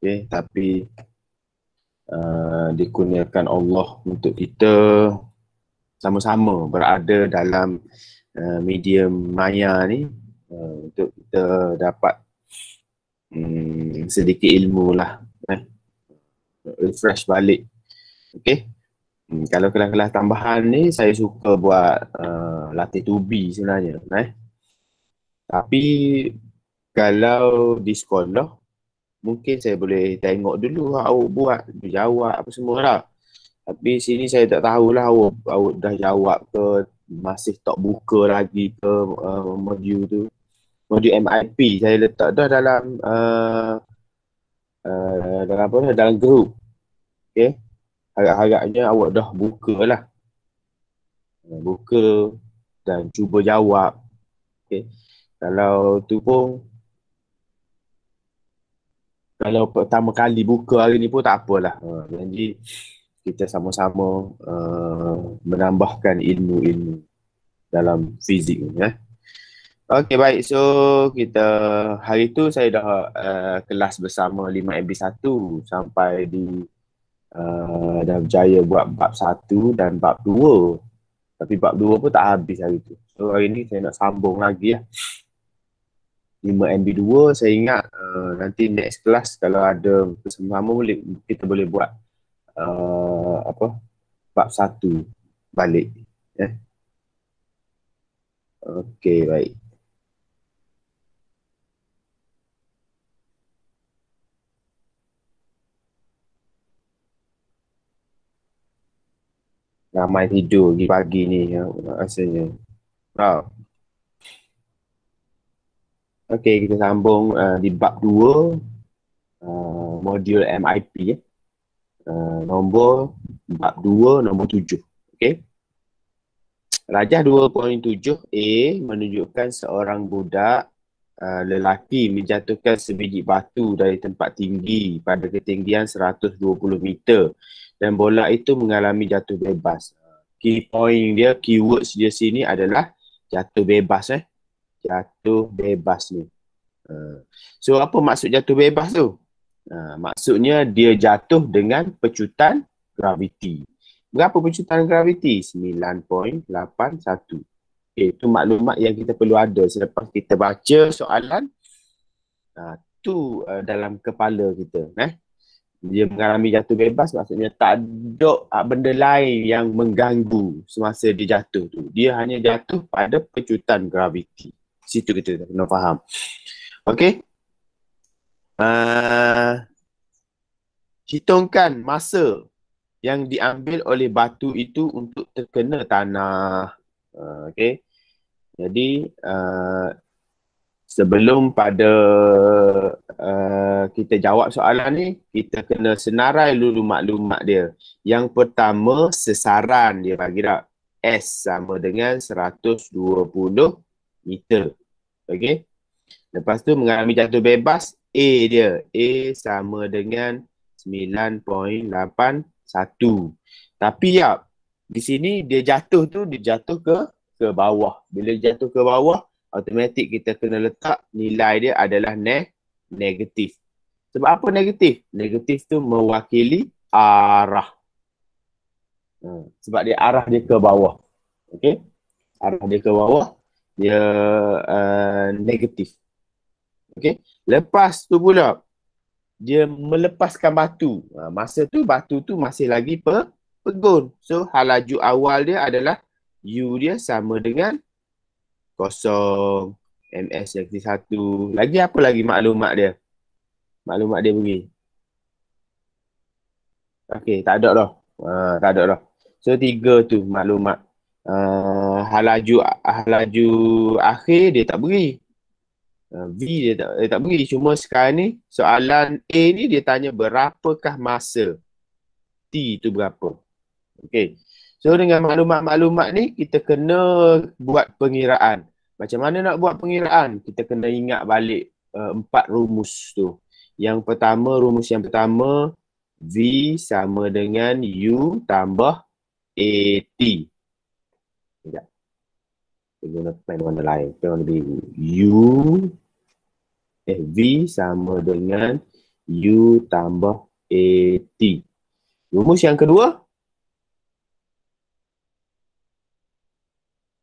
Okay, tapi dikurniakan Allah untuk kita sama-sama berada dalam medium maya ni untuk kita dapat sedikit ilmu lah, refresh balik. Okay, kalau kelas-kelas tambahan ni saya suka buat latih tubi sebenarnya, tapi kalau di sekolah mungkin saya boleh tengok dulu awak buat, jawab apa semua lah. Tapi sini saya tak tahulah awak dah jawab ke, masih tak buka lagi ke modul tu. Modul MIP saya letak dah dalam dalam apa dah, dalam grup. Okay, harap-harapnya awak dah buka lah. Buka dan cuba jawab. Okay, kalau tu pun, kalau pertama kali buka hari ni pun tak apalah. Jadi kita sama-sama menambahkan ilmu-ilmu dalam fizik ni. Okey, baik. So kita hari tu saya dah kelas bersama 5MB1 sampai di dah berjaya buat bab 1 dan bab 2. Tapi bab 2 pun tak habis hari tu. So hari ni saya nak sambung lagi lah. 5MB2 saya ingat nanti next kelas kalau ada bersama-sama kita boleh buat bab 1 balik. Okey, baik. Ramai tidur pagi ni rasanya. Okey, kita sambung di bab 2 modul MIP nombor bab 2 nombor 7. Okey. Rajah 2.7A menunjukkan seorang budak lelaki menjatuhkan sebiji batu dari tempat tinggi pada ketinggian 120 meter dan bola itu mengalami jatuh bebas. Key point dia, keywords dia sini adalah jatuh bebas. Jatuh bebas ni. So apa maksud jatuh bebas tu? Maksudnya dia jatuh dengan pecutan graviti. Berapa pecutan graviti? 9.81. Okay, itu maklumat yang kita perlu ada selepas kita baca soalan. Tu dalam kepala kita. Dia mengalami jatuh bebas maksudnya tak ada benda lain yang mengganggu semasa dia jatuh tu. Dia hanya jatuh pada pecutan graviti. Situ kita kena faham. Okey. Hitungkan masa yang diambil oleh batu itu untuk terkena tanah. Okey. Jadi sebelum pada kita jawab soalan ni, kita kena senarai dulu maklumat dia. Yang pertama, sesaran dia bagi tak. S sama dengan 120 meter. Okey. Lepas tu mengalami jatuh bebas, A dia. A sama dengan 9.81. Tapi ya, di sini dia jatuh tu, dia jatuh ke bawah. Bila jatuh ke bawah, automatik kita kena letak nilai dia adalah negatif. Sebab apa negatif? Negatif tu mewakili arah. Sebab dia arah dia ke bawah. Okey? Arah dia ke bawah, dia negatif. Okey? Lepas tu pula, dia melepaskan batu. Masa tu batu tu masih lagi pegun. So halaju awal dia adalah U dia sama dengan 0 ms yakni 1. Lagi apa lagi maklumat dia? Maklumat dia bagi. Okey, tak ada dah. Tak ada dah. So 3 tu maklumat. Halaju akhir dia tak beri. V dia tak beri. Cuma sekarang ni soalan A ni dia tanya berapakah masa T tu berapa. Okey. So dengan maklumat-maklumat ni kita kena buat pengiraan. Macam mana nak buat pengiraan? Kita kena ingat balik 4 rumus tu. Rumus yang pertama, V sama dengan U tambah AT. Sekejap. Kita guna pen warna lain. Pen warna biru. V sama dengan U tambah AT. Rumus yang kedua,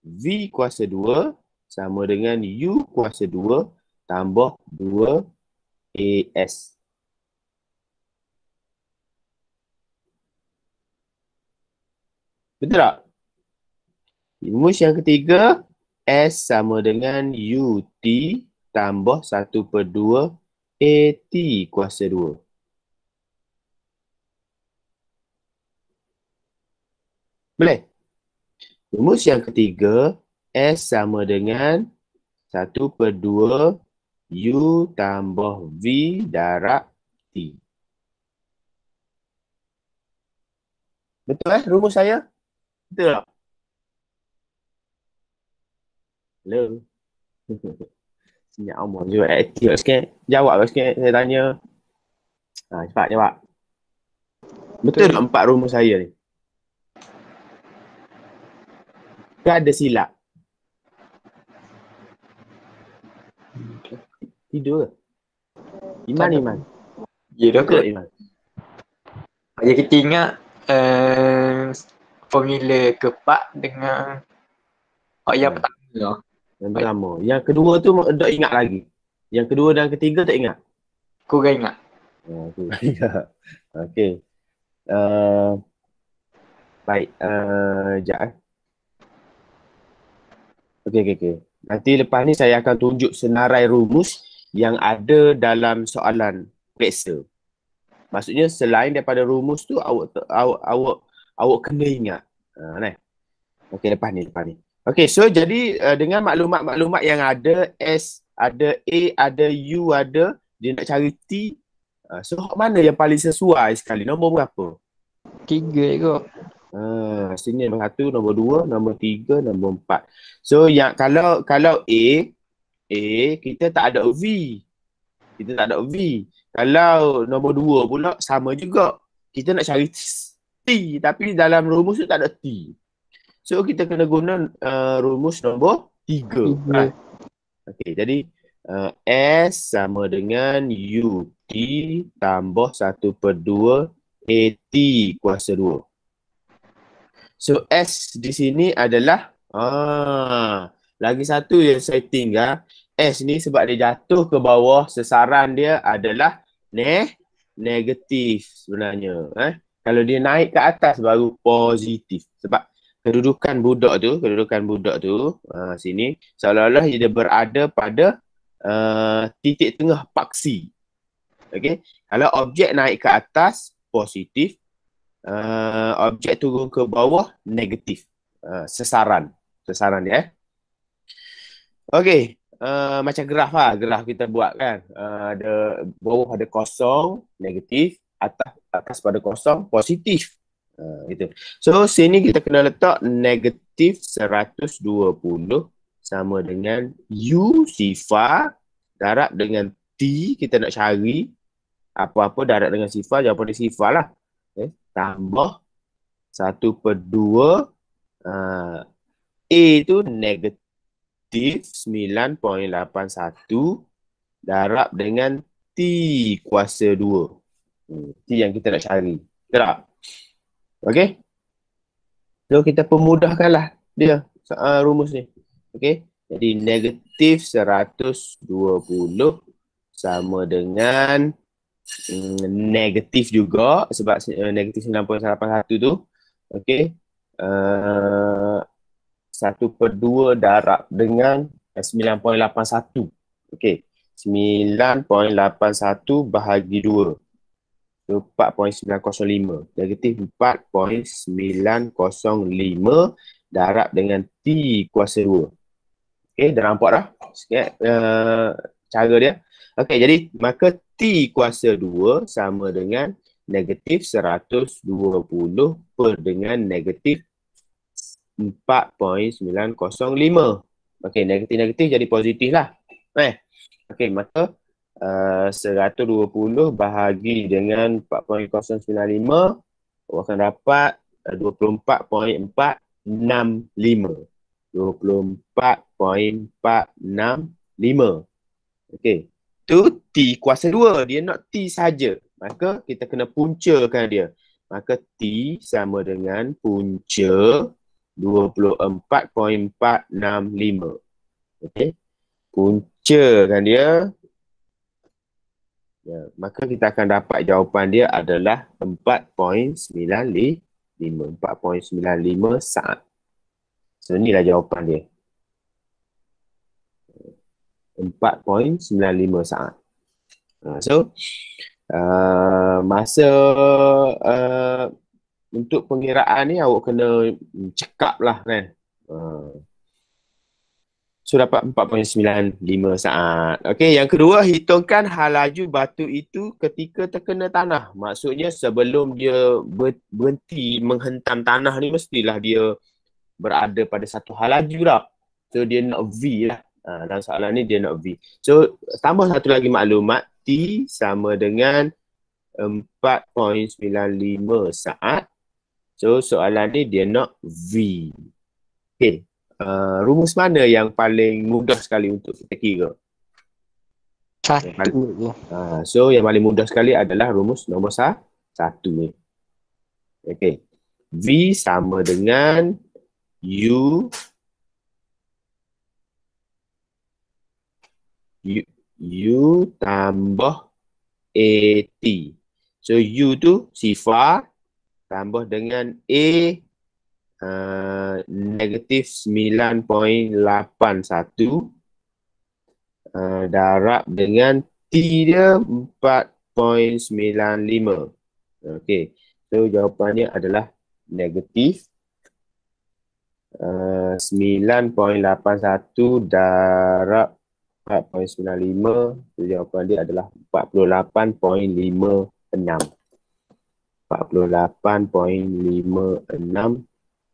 V kuasa 2 sama dengan U kuasa 2 tambah 2 AS. Betul tak? Rumus yang ketiga, S sama dengan UT tambah 1/2 AT kuasa 2. Boleh? Rumus yang ketiga, S sama dengan 1/2 U tambah V darab T. Betul rumus saya? Betul tak? Hello? Senyap umur je aktif sikit. Jawab sikit saya tanya. Cepat jawab. Betul tak 4 rumus saya ni? Ke ada silap? Tidur ke? Iman. Ya dah Betul kot. Iman? Ya kita ingat formula keempat dengan yang pertama lah. Yang pertama. Yang kedua tu tak ingat lagi. Yang kedua dan ketiga tak ingat? Kurang ingat. Okey. Baik. Sekejap Okey. Nanti lepas ni saya akan tunjuk senarai rumus yang ada dalam soalan periksa. Maksudnya selain daripada rumus tu awak kena ingat. Okey lepas ni. Okey, so jadi dengan maklumat-maklumat yang ada, S ada, A ada, U ada, dia nak cari T. So mana yang paling sesuai sekali? Nombor berapa? 3 kot. Sini nombor 1, nombor 2, nombor 3, nombor 4. So yang kalau A kita tak ada V. Kalau nombor 2 pula sama juga. Kita nak cari T tapi dalam rumus tu tak ada T. So kita kena guna rumus nombor 3. Right? Okey, jadi S sama dengan UT tambah 1/2 AT kuasa 2. So S di sini adalah lagi satu yang saya tinggal. S ni sebab dia jatuh ke bawah, sesaran dia adalah negatif sebenarnya. Kalau dia naik ke atas baru positif. Sebab kedudukan budak tu sini seolah-olah dia berada pada titik tengah paksi. Okey. Kalau objek naik ke atas positif, objek turun ke bawah negatif. Sesaran dia. Okey, macam graf kita buat kan. Ada bawah ada kosong negatif, atas pada kosong positif. Gitu. So sini kita kena letak negatif 120 sama dengan U sifar darab dengan T, kita nak cari apa-apa darab dengan sifar, jawapan dia sifar lah. Okay. Tambah 1/2 A tu negatif 9.81 darab dengan T kuasa 2. T yang kita nak cari. Betul tak? Okey. So kita pemudahkanlah dia rumus ni. Okey. Jadi negatif 120 sama dengan negatif juga sebab negatif 9.81 tu. Okey. 1/2 darab dengan 9.81. Okey. 9.81 bahagi 2. So 4.905. Negatif 4.905 darab dengan T kuasa 2. Okey, dah nampak dah sikit cara dia. Okey, jadi maka T kuasa 2 sama dengan negatif 120 per dengan negatif 4.905. Okey, negatif-negatif jadi positif lah. Okey, maka 120 bahagi dengan 4.095 akan dapat 24.465. 24.465. Okey. tu T kuasa 2. Dia nak T saja. Maka kita kena puncakan dia. Maka T sama dengan punca 24.465. Okey. Puncakan dia. Ya, maka kita akan dapat jawapan dia adalah 4.95. 4.95 saat. So, inilah jawapan dia. 4.95 saat. So, masa untuk pengiraan ni awak kena cekap lah kan. So, dapat 4.95 saat. Okey, yang kedua, hitungkan halaju batu itu ketika terkena tanah. Maksudnya sebelum dia berhenti menghentam tanah ni, mestilah dia berada pada satu halaju dah. So, dia nak V lah. Dalam soalan ni dia nak V. So, tambah satu lagi maklumat. T sama dengan 4.95 saat. So, soalan ni dia nak V. Okey. Rumus mana yang paling mudah sekali untuk kita kira? Satu. So, yang paling mudah sekali adalah rumus nombor 1 ni. Okey. V sama dengan U tambah AT. So, U tu sifar tambah dengan A negatif 9.81 darab dengan T dia 4.95. Okey. So, jawapannya adalah negatif 9.81 darab 4.95. So, jawapan dia adalah 48.56. 48.56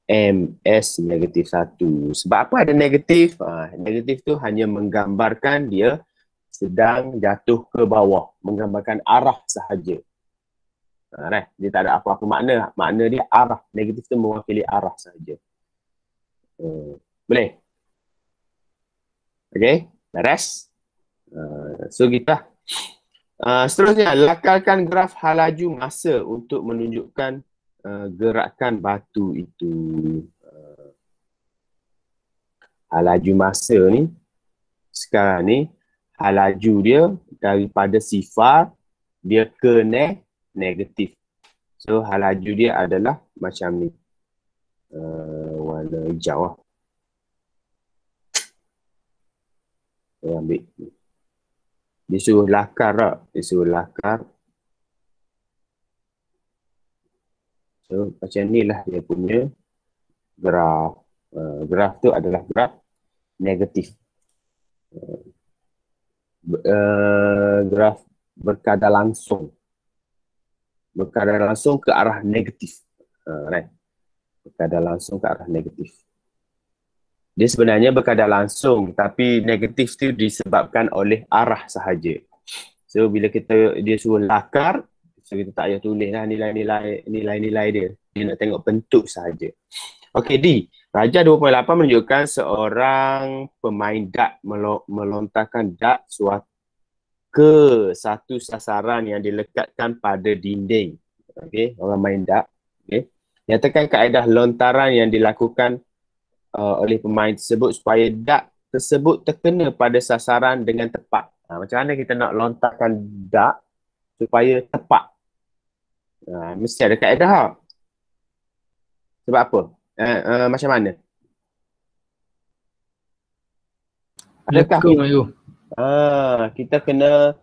MS negatif 1. Sebab apa ada negatif? Negatif tu hanya menggambarkan dia sedang jatuh ke bawah. Menggambarkan arah sahaja. Dia tak ada apa-apa makna. Makna dia arah. Negatif tu mewakili arah sahaja. Boleh? Okay? Beres? So kita seterusnya, lakarkan graf halaju masa untuk menunjukkan gerakan batu itu. Halaju masa ni sekarang ni halaju dia daripada sifar dia ke negatif. So halaju dia adalah macam ni. Warna hijau lah. Saya ambil. Disuruh lakar tak? Disuruh lakar. So, macam ni lah dia punya graf. Graf tu adalah graf negatif. Graf berkadar langsung. Berkadar langsung ke arah negatif. Right? Berkadar langsung ke arah negatif. Dia sebenarnya berkadar langsung, tapi negatif tu disebabkan oleh arah sahaja. So, bila dia suruh lakar, so kita tak payah tulis lah nilai-nilai dia. Dia nak tengok bentuk sahaja. Okey, D. Raja 2.8 menunjukkan seorang pemain dart melontarkan dart ke satu sasaran yang dilekatkan pada dinding. Okey, orang main dart. Okey. Nyatakan kaedah lontaran yang dilakukan oleh pemain tersebut supaya dart tersebut terkena pada sasaran dengan tepat. Macam mana kita nak lontarkan dart supaya tepat? Mesti ada kaedah tak? Sebab apa? Macam mana? Adakah kita kena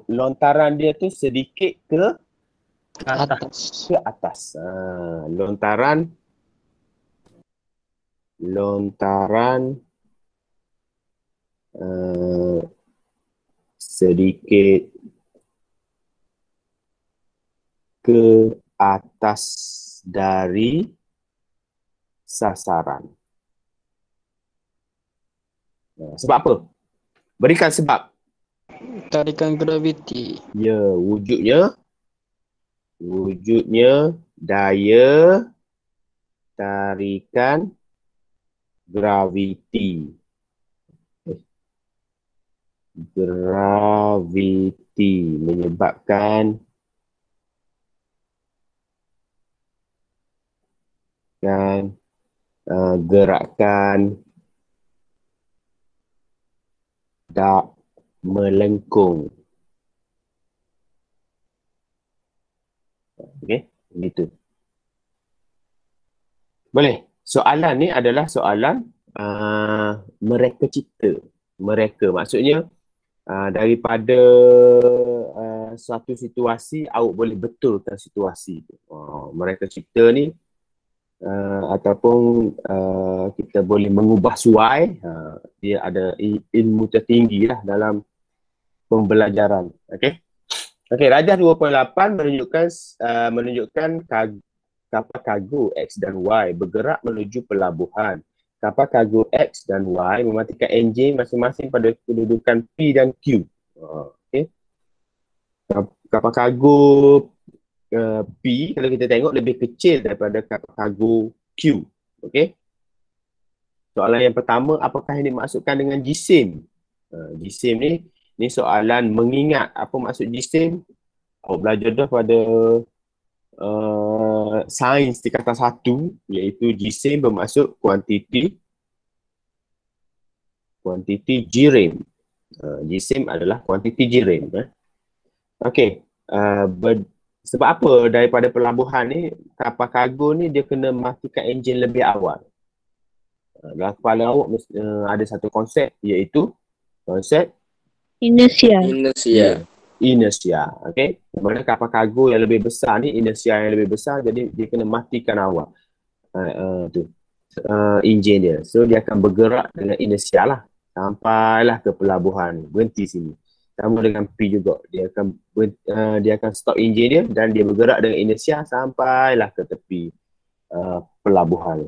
lontaran dia tu sedikit ke atas. Ke atas. Lontaran sedikit ke atas dari sasaran. Sebab apa? Berikan sebab. Tarikan graviti. Ya, wujudnya daya tarikan graviti. Gravity menyebabkan gerakan dak melengkung. Okey, begitu. Boleh. Soalan ni adalah soalan mereka cipta. Mereka maksudnya daripada suatu situasi awak boleh betulkan situasi tu. Mereka cipta ni ataupun kita boleh mengubah suai, dia ada ilmu tertinggi lah dalam pembelajaran. Okey. Okey, Rajah 2.8 menunjukkan kapal kargo X dan Y bergerak menuju pelabuhan. Kapal kargo X dan Y mematikan enjin masing-masing pada kedudukan P dan Q. Okey. Kapal kargo P, kalau kita tengok, lebih kecil daripada kapal kargo Q. Okey. Soalan yang pertama, apakah yang dimaksudkan dengan jisim? Jisim ni soalan mengingat apa maksud jisim. Awak belajar dah pada sains tingkatan 1, iaitu jisim bermaksud kuantiti jirim. Jisim adalah kuantiti jirim. Okey. Sebab apa daripada pelabuhan ni, kapal kargo ni dia kena matikan enjin lebih awal. Dalam kepala awak ada satu konsep, iaitu konsep Inersia. Inersia. Okey. Mana kapal kargo yang lebih besar ni, inersia yang lebih besar, jadi dia kena matikan awal enjin dia. So dia akan bergerak dengan inersia lah sampailah ke pelabuhan, berhenti sini. Sama dengan P juga, dia akan stop enjin dia dan dia bergerak dengan inersia sampailah ke tepi pelabuhan.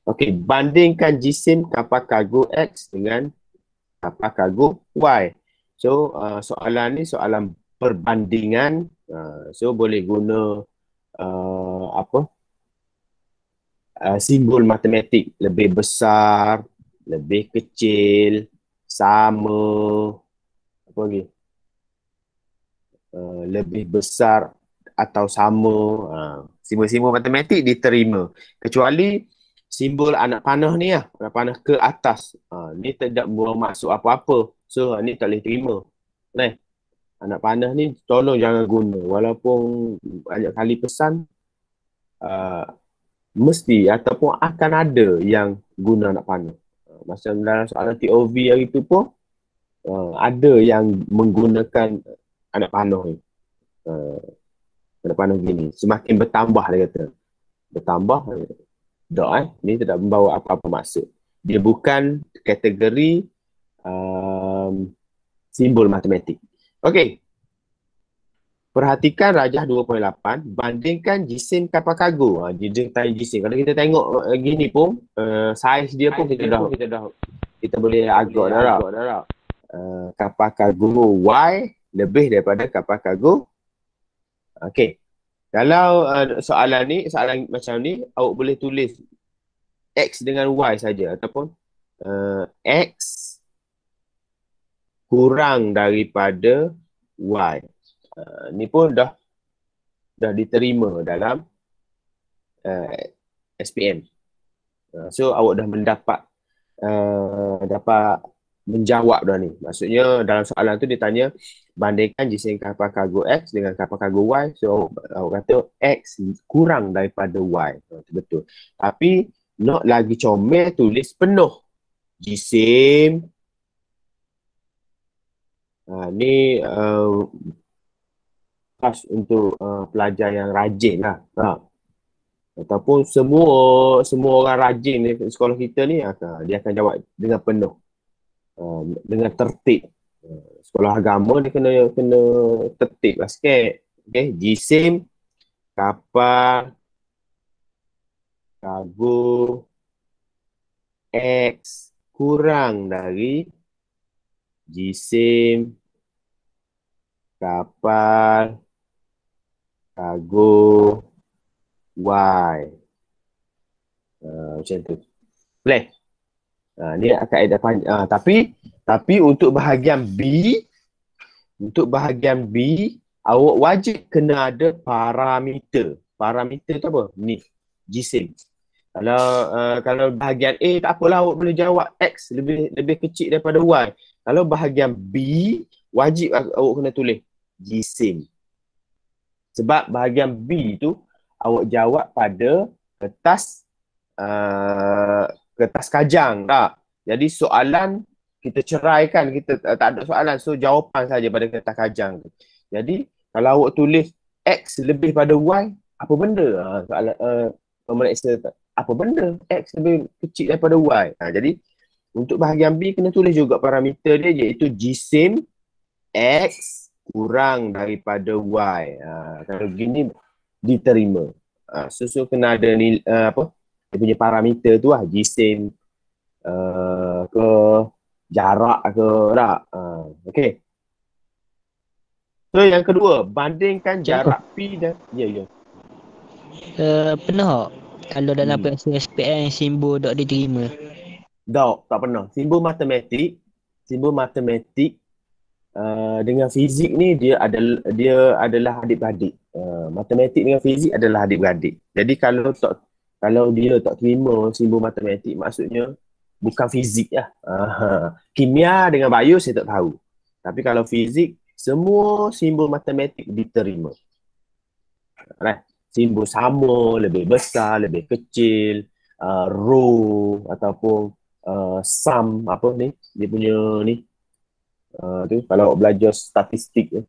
Okey, bandingkan jisim kapal kargo X dengan kapal kargo Y. So soalan ni soalan perbandingan. So boleh guna simbol matematik, lebih besar, lebih kecil, sama, apa lagi? Lebih besar atau sama. Simbol-simbol matematik diterima. Kecuali simbol anak panah ni lah, anak panah ke atas. Ni tidak bermaksud apa-apa. So ni tak boleh terima. Anak panah ni tolong jangan guna. Walaupun banyak kali pesan, mesti ataupun akan ada yang guna anak panah. Macam dalam soalan TOV hari tu pun, ada yang menggunakan anak panah ni. Anak panah gini. Semakin bertambah, dia kata. Bertambah, ni tidak membawa apa-apa maksud. Dia bukan kategori simbol matematik. Okey. Perhatikan Rajah 2.8, bandingkan jisim kapal kargo. Dia tanya jisim. Kalau kita tengok gini pun, saiz dia pun kita boleh agak dah. Kapal kargo Y lebih daripada kapal kargo. Okey. Kalau soalan macam ni, awak boleh tulis X dengan Y saja ataupun X kurang daripada Y. Ni pun dah diterima dalam SPM. So awak dah dapat menjawab dah ni. Maksudnya dalam soalan tu dia tanya bandingkan jisim kapal kargo X dengan kapal kargo Y. So awak kata X kurang daripada Y. Betul. Tapi nak lagi comel, tulis penuh jisim. Ni untuk pelajar yang rajin lah. Ataupun semua orang rajin di sekolah kita ni, dia akan jawab dengan penuh, dengan tertib. Sekolah agama ni kena tertib lah sikit. Okay? Jisim kapal kargo X kurang dari jisim kapal kargo Y. Macam tu. Boleh? Ni kaedah panjang. Tapi Tapi untuk bahagian B, awak wajib kena ada parameter. Parameter tu apa? Ni, jisim. Kalau bahagian A tak apalah, awak boleh jawab X lebih kecil daripada Y. Kalau bahagian B, wajib awak kena tulis jisim. Sebab bahagian B tu awak jawab pada kertas kertas kajang tak. Jadi soalan kita ceraikan, kita tak ada soalan, so jawapan saja pada kertas kajang tu. Jadi kalau awak tulis X lebih pada Y, apa benda? Soalan pemeriksa apa benda X lebih kecil daripada Y. Jadi untuk bahagian B kena tulis juga parameter dia, iaitu jisim X kurang daripada Y. Kalau gini diterima. So kena ada dia punya parameter tu lah, jisim ke jarak ke tak. Okay. So yang kedua, bandingkan jarak P dan Pernah tak kalau dalam periksa SPM simbol tak diterima? Tak pernah. Simbol matematik dengan fizik ni dia adalah adik-beradik. Matematik dengan fizik adalah adik-beradik. Jadi kalau dia tak terima simbol matematik, maksudnya bukan fizik lah. Kimia dengan bio saya tak tahu. Tapi kalau fizik, semua simbol matematik diterima. Simbol sama, lebih besar, lebih kecil, row ataupun sum, apa ni, dia punya ni. Tu kalau belajar statistik tu.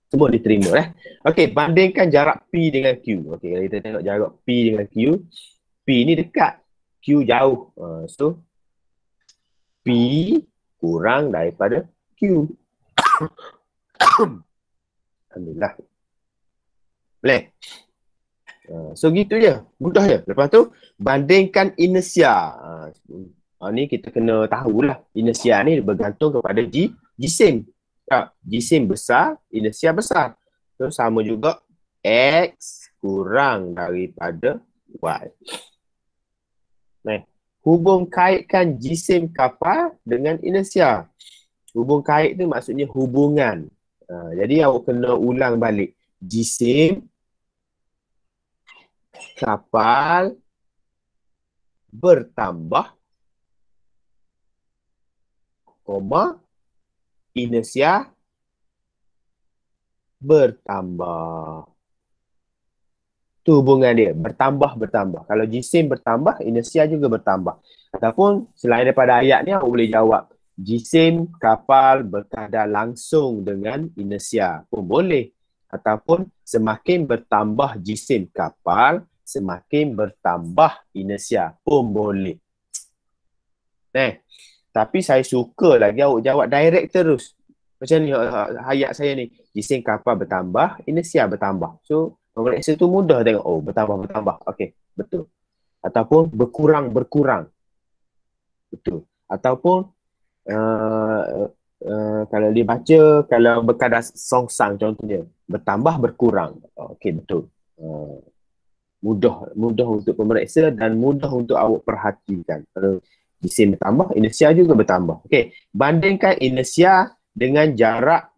Semua diterima. Okey, bandingkan jarak P dengan Q. Okey, kalau kita tengok jarak P dengan Q, P ni dekat, Q jauh. So P kurang daripada Q. Alhamdulillah. Boleh? So gitu je, mudah je. Lepas tu bandingkan inersia. Ni kita kena tahulah, inersia ni bergantung kepada jisim. Jisim besar, inersia besar. So sama juga X kurang daripada Y. Hubung kaitkan jisim kapal dengan inersia. Hubung kait tu maksudnya hubungan. Jadi awak kena ulang balik. Jisim kapal bertambah, inersia bertambah. Tu hubungan dia, bertambah. Kalau jisim bertambah, inersia juga bertambah. Ataupun selain daripada ayat ni, awak boleh jawab jisim kapal berkadar langsung dengan inersia pun boleh. Ataupun semakin bertambah jisim kapal, semakin bertambah inersia pun boleh. Tapi saya suka lagi awak jawab direct terus. Macam ni ayat saya ni, jisim kapal bertambah, inersia bertambah. So pemeriksa tu mudah tengok, oh bertambah. Okey, betul. Ataupun berkurang. Betul. Ataupun kalau dia baca, kalau berkadar songsang contohnya, bertambah berkurang. Okey, betul. Mudah untuk pemeriksa dan mudah untuk awak perhatikan. Kalau jisim bertambah, inersia juga bertambah. Okey, bandingkan inersia dengan jarak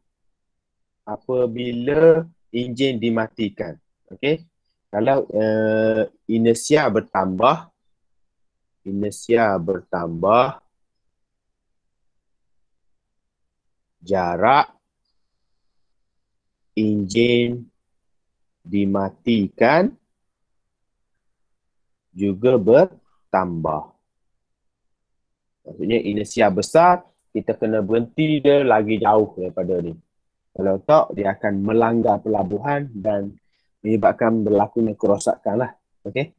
apabila enjin dimatikan. Okey, kalau inersia bertambah, jarak enjin dimatikan juga bertambah. Maksudnya inersia besar, kita kena berhenti dia lagi jauh daripada ni. Kalau tak, dia akan melanggar pelabuhan dan menyebabkan berlakunya kerosakan lah. Okey.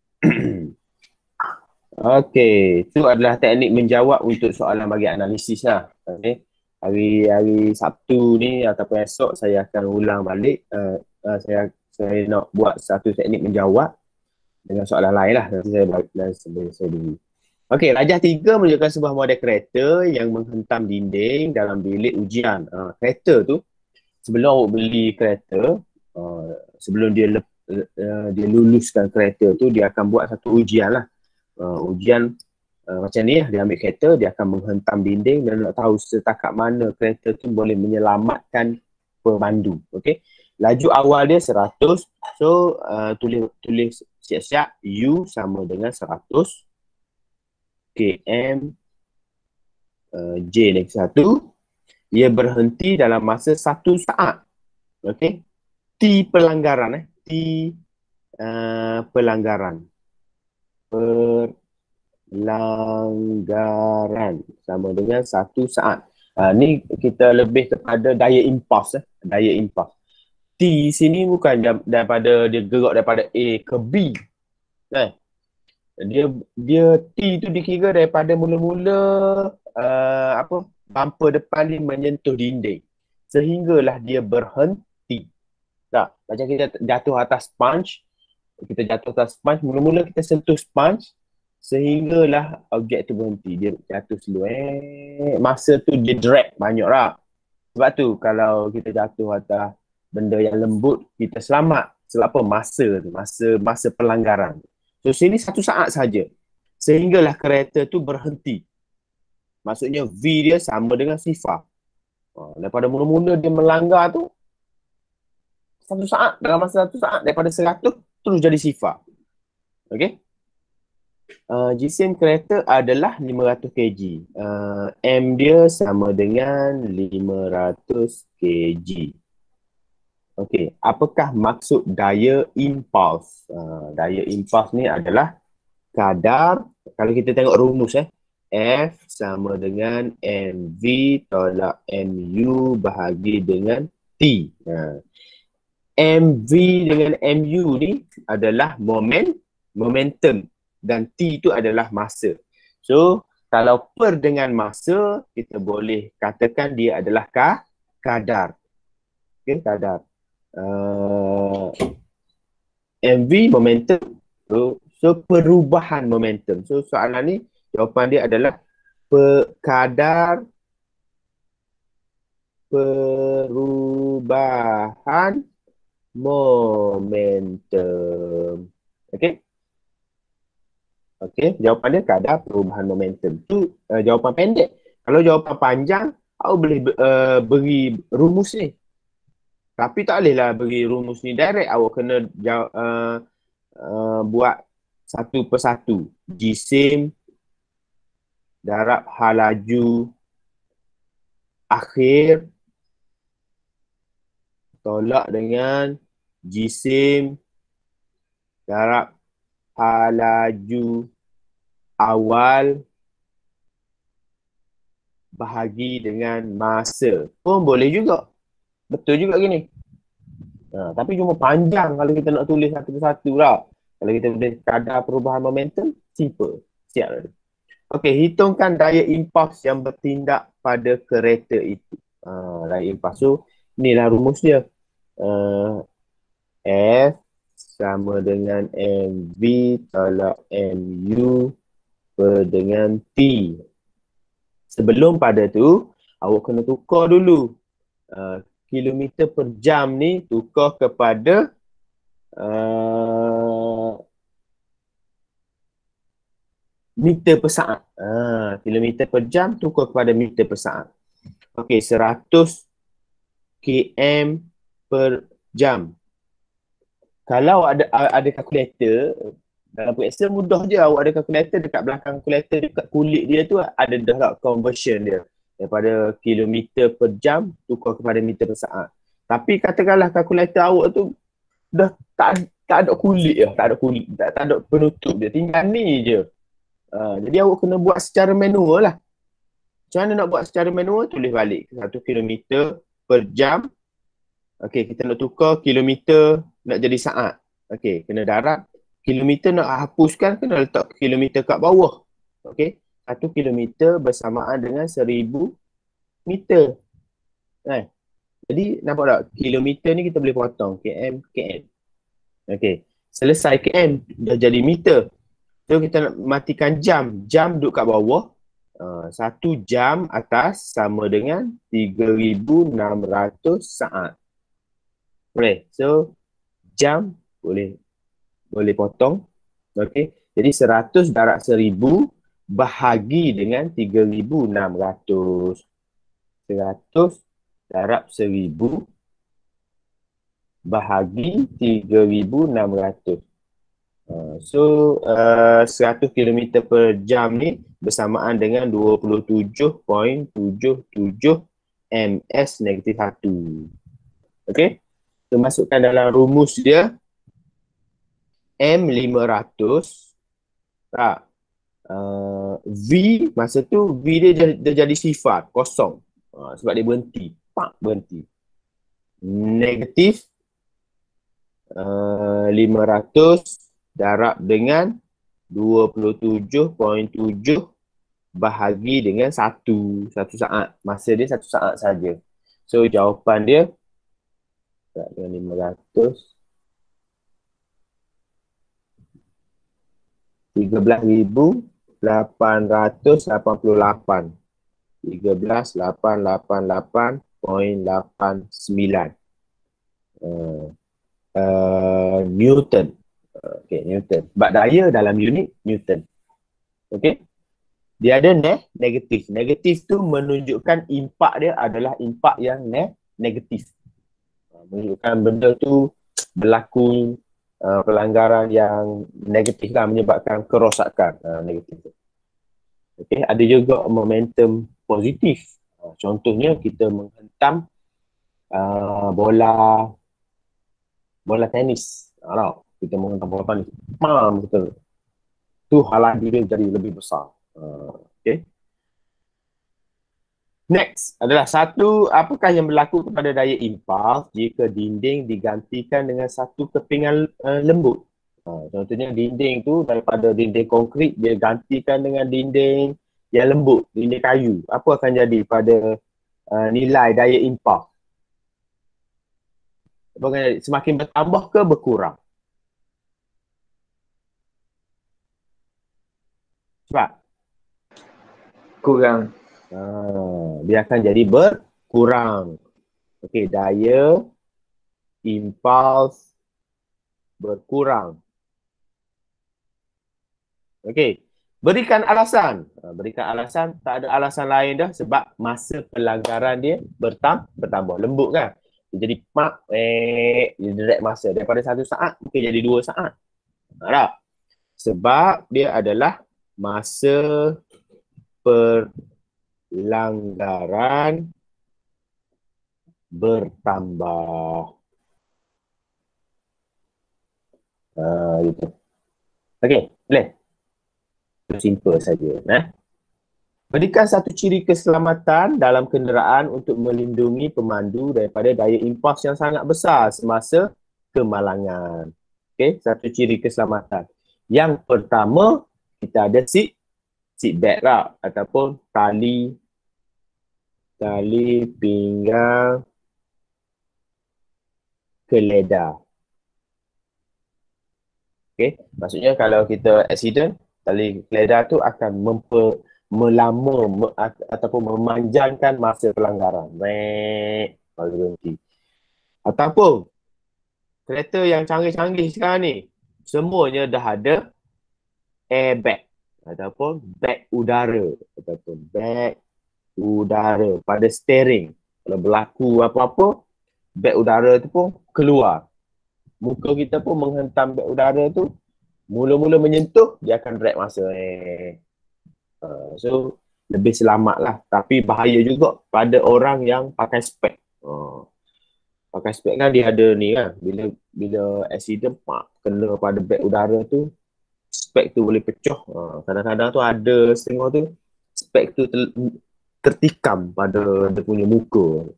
Okey, itu adalah teknik menjawab untuk soalan bagi analisis lah. Okey. Hari Sabtu ni ataupun esok saya akan ulang balik. Saya nak buat satu teknik menjawab dengan soalan lain lah. Nanti saya dulu. Okey, Rajah 3 menunjukkan sebuah model kereta yang menghentam dinding dalam bilik ujian. Kereta tu, sebelum awak beli kereta, sebelum dia luluskan kereta tu, dia akan buat satu ujian lah. Ujian Macam ni lah, dia ambil kereta, dia akan menghentam dinding dan nak tahu setakat mana kereta tu boleh menyelamatkan pemandu. Okay. Laju awal dia 100. So tulis siap-siap U sama dengan 100 km J lagi 1. Ia berhenti dalam masa 1 saat. Okay. T pelanggaran. T pelanggaran. Pelanggaran sama dengan 1 saat. Ni kita lebih kepada daya impuls. Daya impuls. T sini bukan daripada dia gerak daripada A ke B. Dia T tu dikira daripada mula-mula bumper depan ni menyentuh dinding sehinggalah dia berhenti. Tak, macam kita jatuh atas sponge, mula-mula kita sentuh sponge sehinggalah objek tu berhenti. Dia jatuh slow. Masa tu dia drag banyak lah. Sebab tu kalau kita jatuh atas benda yang lembut, kita selamat. Sebab apa? Masa pelanggaran. So sini 1 saat saja. Sehinggalah kereta tu berhenti. Maksudnya V dia sama dengan sifar. Daripada mula-mula dia melanggar tu 1 saat, dalam masa 1 saat daripada 100 terus jadi sifar. Okey. Jisim kereta adalah 500 kg. M dia sama dengan 500 kg. Okey, apakah maksud daya impuls? Daya impuls ni adalah kadar, kalau kita tengok rumus F sama dengan mv tolak mu bahagi dengan T. mv dengan mu ni adalah momentum dan T itu adalah masa. So, kalau per dengan masa, kita boleh katakan dia adalah kadar. Okay, kadar. MV momentum. So perubahan momentum. So soalan ni jawapan dia adalah kadar perubahan momentum. Okey. Okey, jawapan dia kadar perubahan momentum. Tu jawapan pendek. Kalau jawapan panjang, awak boleh beri rumus ni. Tapi tak bolehlah bagi rumus ni direct. Awak kena buat satu persatu. Jisim darab hal laju akhir tolak dengan jisim darab hal laju awal bahagi dengan masa. Pun boleh juga. Betul juga gini. Tapi cuma panjang kalau kita nak tulis satu persatu lah. Kalau kita boleh kadar perubahan momentum, simple. Siap lah. Okey, hitungkan daya impuls yang bertindak pada kereta itu. Daya impuls. So, inilah rumus dia. F sama dengan mv tolak mu per dengan T. Sebelum pada tu, awak kena tukar dulu. Kilometer per jam ni tukar kepada meter per saat. Kilometer per jam tukar kepada meter per saat. Okey, 100 km per jam. Kalau ada kalkulator, dalam Excel mudah je. Awak ada kalkulator, dekat belakang kalkulator, dekat kulit dia tu ada dah conversion dia. Daripada kilometer per jam tukar kepada meter per saat. Tapi katakanlah kalkulator awak tu dah tak ada kulit lah. Tak ada penutup dia. Tinggal ni je. Jadi awak kena buat secara manual lah. Macam mana nak buat secara manual? Tulis balik 1 kilometer per jam. Okey, kita nak tukar kilometer nak jadi saat. Okey, kena darab. Kilometer nak hapuskan, kena letak kilometer kat bawah. Okey. 1 kilometer bersamaan dengan 1000 meter. Jadi nampak tak? Kilometer ni kita boleh potong. km. Okey. Selesai km, dah jadi meter. So kita nak matikan jam. Jam duduk kat bawah. 1 jam atas sama dengan 3600 saat. Boleh. So jam boleh potong. Okey. Jadi 100 darab 1000 bahagi dengan 3,600. 100 darab 1,000 bahagi 3,600. So 100 km per jam ni bersamaan dengan 27.77 ms negatif 1. Okey. So masukkan dalam rumus dia M500 tak. V masa tu V dia jadi sifar kosong. Sebab dia berhenti. Pak berhenti. Negatif 500 darab dengan 27.7 bahagi dengan 1 saat. Masa dia 1 saat saja. So jawapan dia dengan 500 13,888 13,888.89 Newton. Okay, Newton. Sebab daya dalam unit Newton. Okay. Dia ada negatif. Negatif tu menunjukkan impak dia adalah impak yang negatif. Menunjukkan benda tu berlaku pelanggaran yang negatif lah, menyebabkan kerosakan negatif. Okay. Ada juga momentum positif. Contohnya kita menghentam bola tenis. Kita menghentam bola tenis. Betul. Tu halan dia jadi lebih besar. Okay. Next adalah apakah yang berlaku kepada daya impuls jika dinding digantikan dengan satu kepingan lembut. Contohnya dinding tu daripada dinding konkrit dia gantikan dengan dinding yang lembut, dinding kayu. Apa akan jadi pada nilai daya impuls? Apa akan jadi? Semakin bertambah ke berkurang? Sebab kurang. Dia akan jadi berkurang. Okey, daya impuls berkurang. Okey, berikan alasan. Berikan alasan, tak ada alasan lain dah sebab masa pelanggaran dia bertambah. Lembut kan? Dia jadi dia direct masa daripada 1 saat mungkin jadi 2 saat. Tak? Sebab dia adalah masa pelanggaran bertambah. Gitu. Okey, boleh? Simple saja. Berikan satu ciri keselamatan dalam kenderaan untuk melindungi pemandu daripada daya impuls yang sangat besar semasa kemalangan. Okey, satu ciri keselamatan. Yang pertama, kita ada seat belt lah, ataupun tali pinggang keledar. Okey, maksudnya kalau kita accident, tali keledar tu akan ataupun memanjangkan masa pelanggaran. Baru berhenti. Ataupun kereta yang canggih-canggih sekarang ni, semuanya dah ada airbag ataupun beg udara pada steering. Kalau berlaku apa-apa, beg udara tu pun keluar. Muka kita pun menghentam beg udara tu, mula-mula menyentuh, dia akan drag masa. So, lebih selamat lah. Tapi bahaya juga pada orang yang pakai spek. Pakai spek kan dia ada ni kan, bila accident, kena pada beg udara tu, spek tu boleh pecah. Kadang-kadang tu ada setengah tu, spek tu tertikam pada dia punya muka.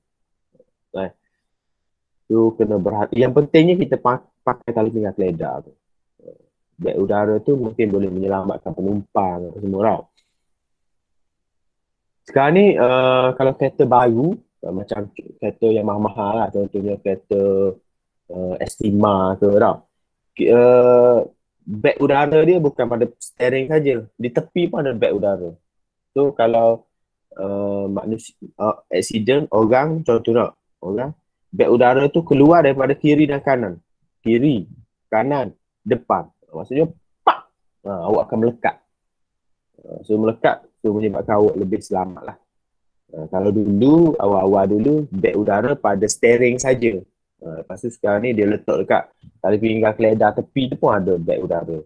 Tu kena berhati. Yang pentingnya kita pakai tali pinggang keledar tu. Beg udara tu mungkin boleh menyelamatkan penumpang semua tau. Sekarang ni kalau kereta baru, macam kereta yang mahal-mahal lah, contohnya kereta Estima ke tau. Beg udara dia bukan pada steering saja, di tepi pun ada beg udara. So kalau manusia accident orang, contohnya orang, beg udara tu keluar daripada kiri dan kanan. Kiri, kanan, depan. Maksudnya awak akan melekat. So melekat, so menyebabkan awak lebih selamat lah. Kalau dulu, awal-awal dulu, beg udara pada steering saja. Lepas tu sekarang ni dia letak dekat tali pinggang keledar tepi tu pun ada beg udara.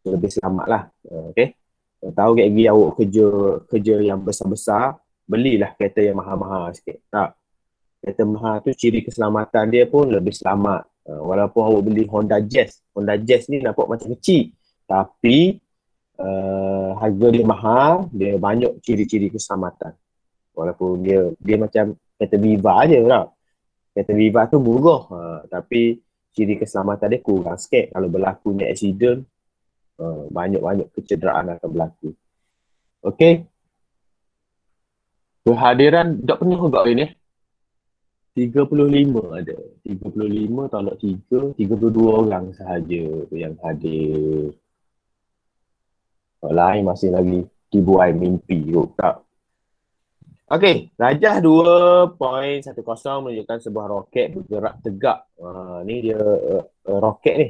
So, lebih selamat lah. Okay. Tahu kat gigi awak kerja yang besar-besar, belilah kereta yang mahal-mahal sikit. Tak. Kereta mahal tu ciri keselamatan dia pun lebih selamat. Walaupun awak beli Honda Jazz. Honda Jazz ni nampak macam kecil. Tapi harga dia mahal, dia banyak ciri-ciri keselamatan. Walaupun dia macam kereta Viva je lah. Kereta Viva tu murah. Tapi ciri keselamatan dia kurang sikit. Kalau berlakunya accident, banyak-banyak kecederaan akan berlaku. Okey. Kehadiran tak penuh juga ini. 35 ada. 35 tolak 3, 32 orang sahaja yang hadir. Orang lain masih lagi tibuan mimpi kot tak. Okey, Rajah 2.10 menunjukkan sebuah roket bergerak tegak. Ni dia roket ni.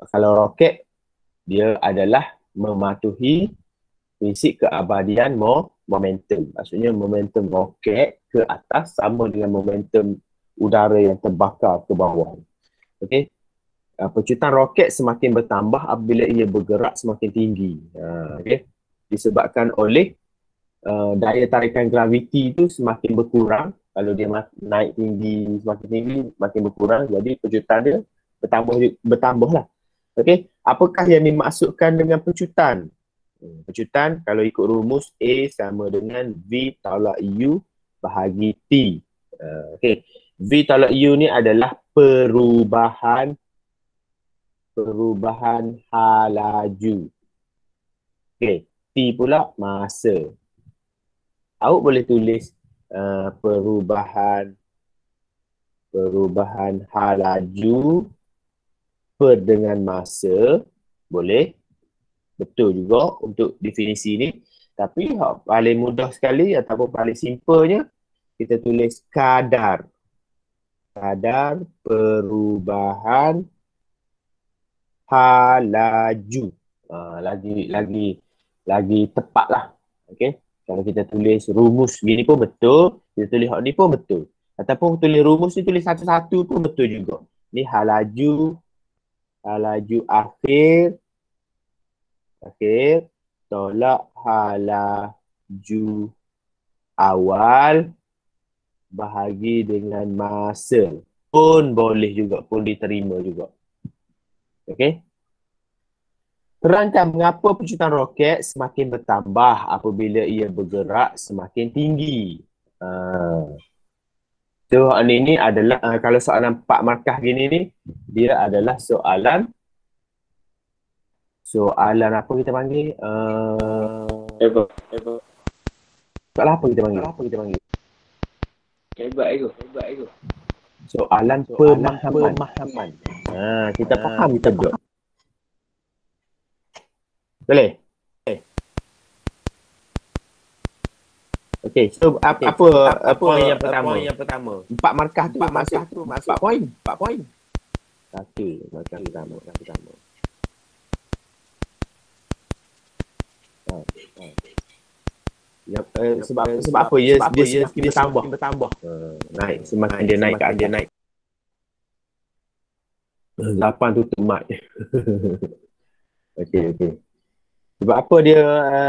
Kalau roket, dia adalah mematuhi prinsip keabadian momentum. Maksudnya momentum roket ke atas sama dengan momentum udara yang terbakar ke bawah. Okey. Pecutan roket semakin bertambah apabila ia bergerak semakin tinggi. Okey. Disebabkan oleh daya tarikan graviti itu semakin berkurang. Kalau dia naik tinggi, semakin tinggi, makin berkurang. Jadi pecutan dia bertambah lah. Okey. Apakah yang dimaksudkan dengan pecutan? Pecutan kalau ikut rumus A sama dengan V tolak U bahagi T. Okey. V tolak U ni adalah perubahan halaju. Okey. T pula masa. Awak boleh tulis perubahan halaju per dengan masa. Boleh. Betul juga untuk definisi ni. Tapi paling mudah sekali ataupun paling simplenya, kita tulis kadar. Kadar perubahan halaju. Lagi tepat lah. Okay. Kalau kita tulis rumus gini pun betul. Kita tulis hak ni pun betul. Ataupun tulis rumus ni tulis satu-satu pun betul juga. Ni halaju akhir tolak halaju awal bahagi dengan masa pun boleh juga, pun diterima juga. Okey. Terangkan mengapa pecutan roket semakin bertambah apabila ia bergerak semakin tinggi. So ini adalah kalau soalan 4 markah gini ni, dia adalah soalan apa kita panggil? Soalan apa kita panggil? Hebat ego. Soalan pemahaman. Kita faham kita buat. Boleh? Okey, so apa yang pertama? 4 markah tu masuk 4 poin. 1 markah pertama. Sebab apa dia bertambah. Naik semakin dia naik ke atas. 8 tutup mic. Okey. Sebab apa dia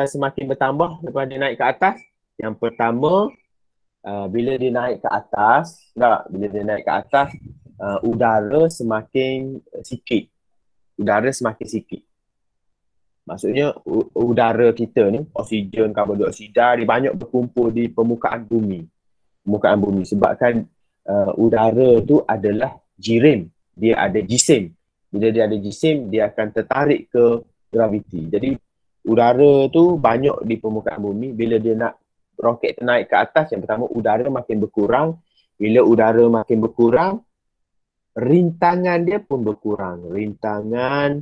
semakin bertambah lepas dia naik ke atas? Yang pertama, bila dia naik ke atas, udara semakin sikit. Maksudnya udara kita ni, oksigen, karbon dioksida, dia banyak berkumpul di permukaan bumi. Sebabkan udara tu adalah jirim. Dia ada jisim. Bila dia ada jisim, dia akan tertarik ke graviti. Jadi udara tu banyak di permukaan bumi. Bila dia nak roket naik ke atas, yang pertama udara makin berkurang. Bila udara makin berkurang, rintangan dia pun berkurang. Rintangan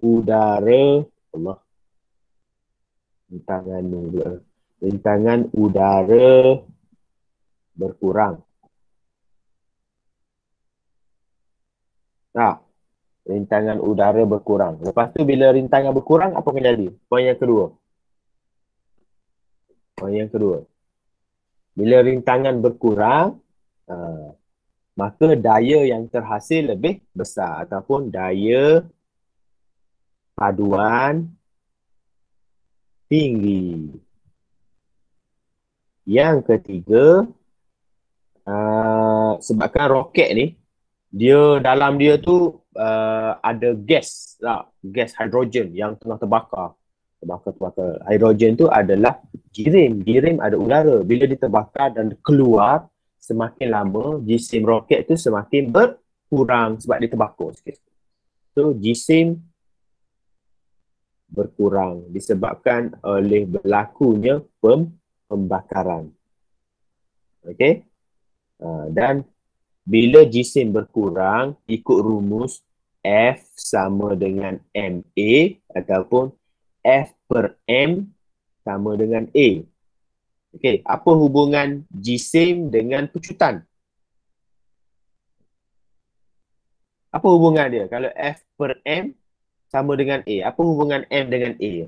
udara berkurang. Rintangan udara berkurang. Lepas tu bila rintangan berkurang, apa akan jadi? Poin yang kedua. Poin yang kedua. Bila rintangan berkurang, maka daya yang terhasil lebih besar ataupun daya paduan tinggi. Yang ketiga, sebabkan roket ni, dalam dia tu ada gas lah, gas hidrogen yang tengah terbakar. Hidrogen tu adalah girim ada udara. Bila diterbakar dan keluar, semakin lama jisim roket tu semakin berkurang sebab dia terbakar sikit. So jisim berkurang disebabkan oleh berlakunya pembakaran. Okey. Dan bila jisim berkurang, ikut rumus F sama dengan MA ataupun F per M sama dengan A. Okey, apa hubungan jisim dengan pecutan? Apa hubungan dia? Kalau F per M sama dengan A, apa hubungan M dengan A?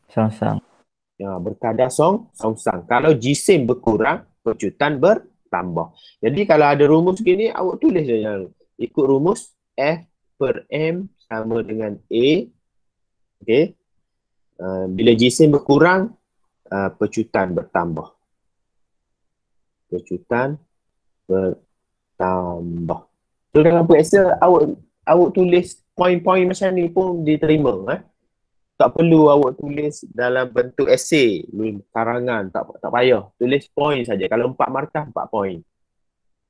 Songsang. Ya, berkadar songsang. Kalau jisim berkurang, pecutan bertambah. Jadi kalau ada rumus gini, awak tulis je yang ikut rumus F per M sama dengan A. Okey. Bila jisim berkurang, pecutan bertambah. Pecutan bertambah. So dalam periksa, awak tulis poin-poin macam ni pun diterima. Tak perlu awak tulis dalam bentuk esei, karangan, tak payah. Tulis poin saja. Kalau 4 markah, 4 poin.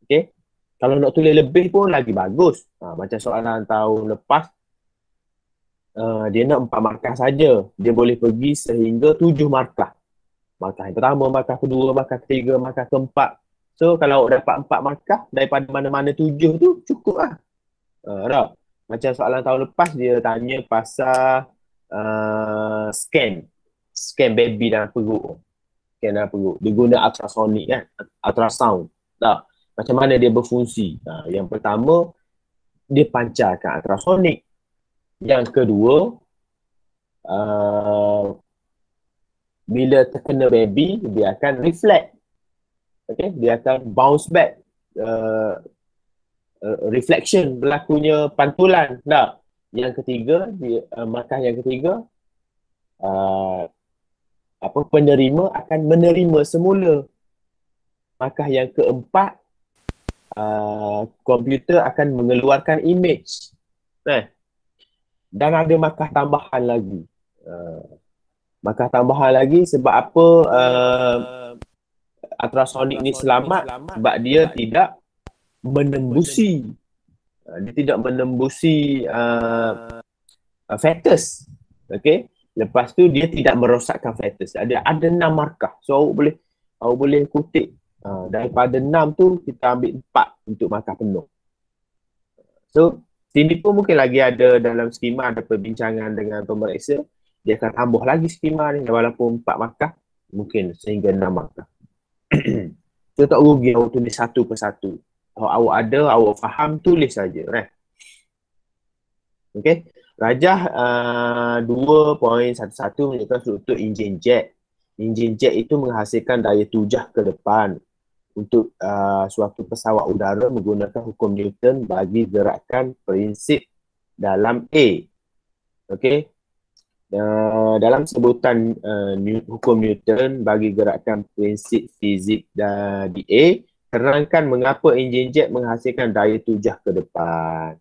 Okey. Kalau nak tulis lebih pun lagi bagus. Macam soalan tahun lepas, dia nak 4 markah saja. Dia boleh pergi sehingga 7 markah. Markah yang pertama, markah kedua, markah ketiga, markah keempat. So kalau awak dapat 4 markah daripada mana-mana 7 tu cukup lah. Macam soalan tahun lepas dia tanya pasal scan baby dalam perut. Scan dalam perut. Dia guna ultrasonic kan, ultrasound. Macam mana dia berfungsi? Yang pertama, dia pancarkan ultrasonic. Yang kedua, bila terkena baby, dia akan reflect. Okay? Dia akan bounce back. Reflection, berlakunya pantulan. Yang ketiga, markah yang ketiga, penerima akan menerima semula. Markah yang keempat, komputer akan mengeluarkan image. Dan ada markah tambahan lagi. Markah tambahan lagi sebab apa ultrasonic ni selamat? Sebab dia tidak menembusi. Dia tidak menembusi fetus. Okey. Lepas tu dia tidak merosakkan fetus. Ada 6 markah. So awak boleh kutip daripada 6 tu kita ambil 4 untuk markah penuh. So sini pun mungkin lagi ada dalam skema ada perbincangan dengan pemeriksa. Dia akan tambah lagi skema ni walaupun 4 markah mungkin sehingga 6 markah. So tak rugi awak tulis satu persatu. Kalau awak ada, awak faham, tulis saja. Okey. Rajah 2.11 menunjukkan struktur enjin jet. Enjin jet itu menghasilkan daya tujah ke depan untuk suatu pesawat udara menggunakan hukum Newton bagi gerakan prinsip dalam A. Okey. Dalam sebutan hukum Newton bagi gerakan prinsip fizik di A, terangkan mengapa enjin jet menghasilkan daya tujah ke depan.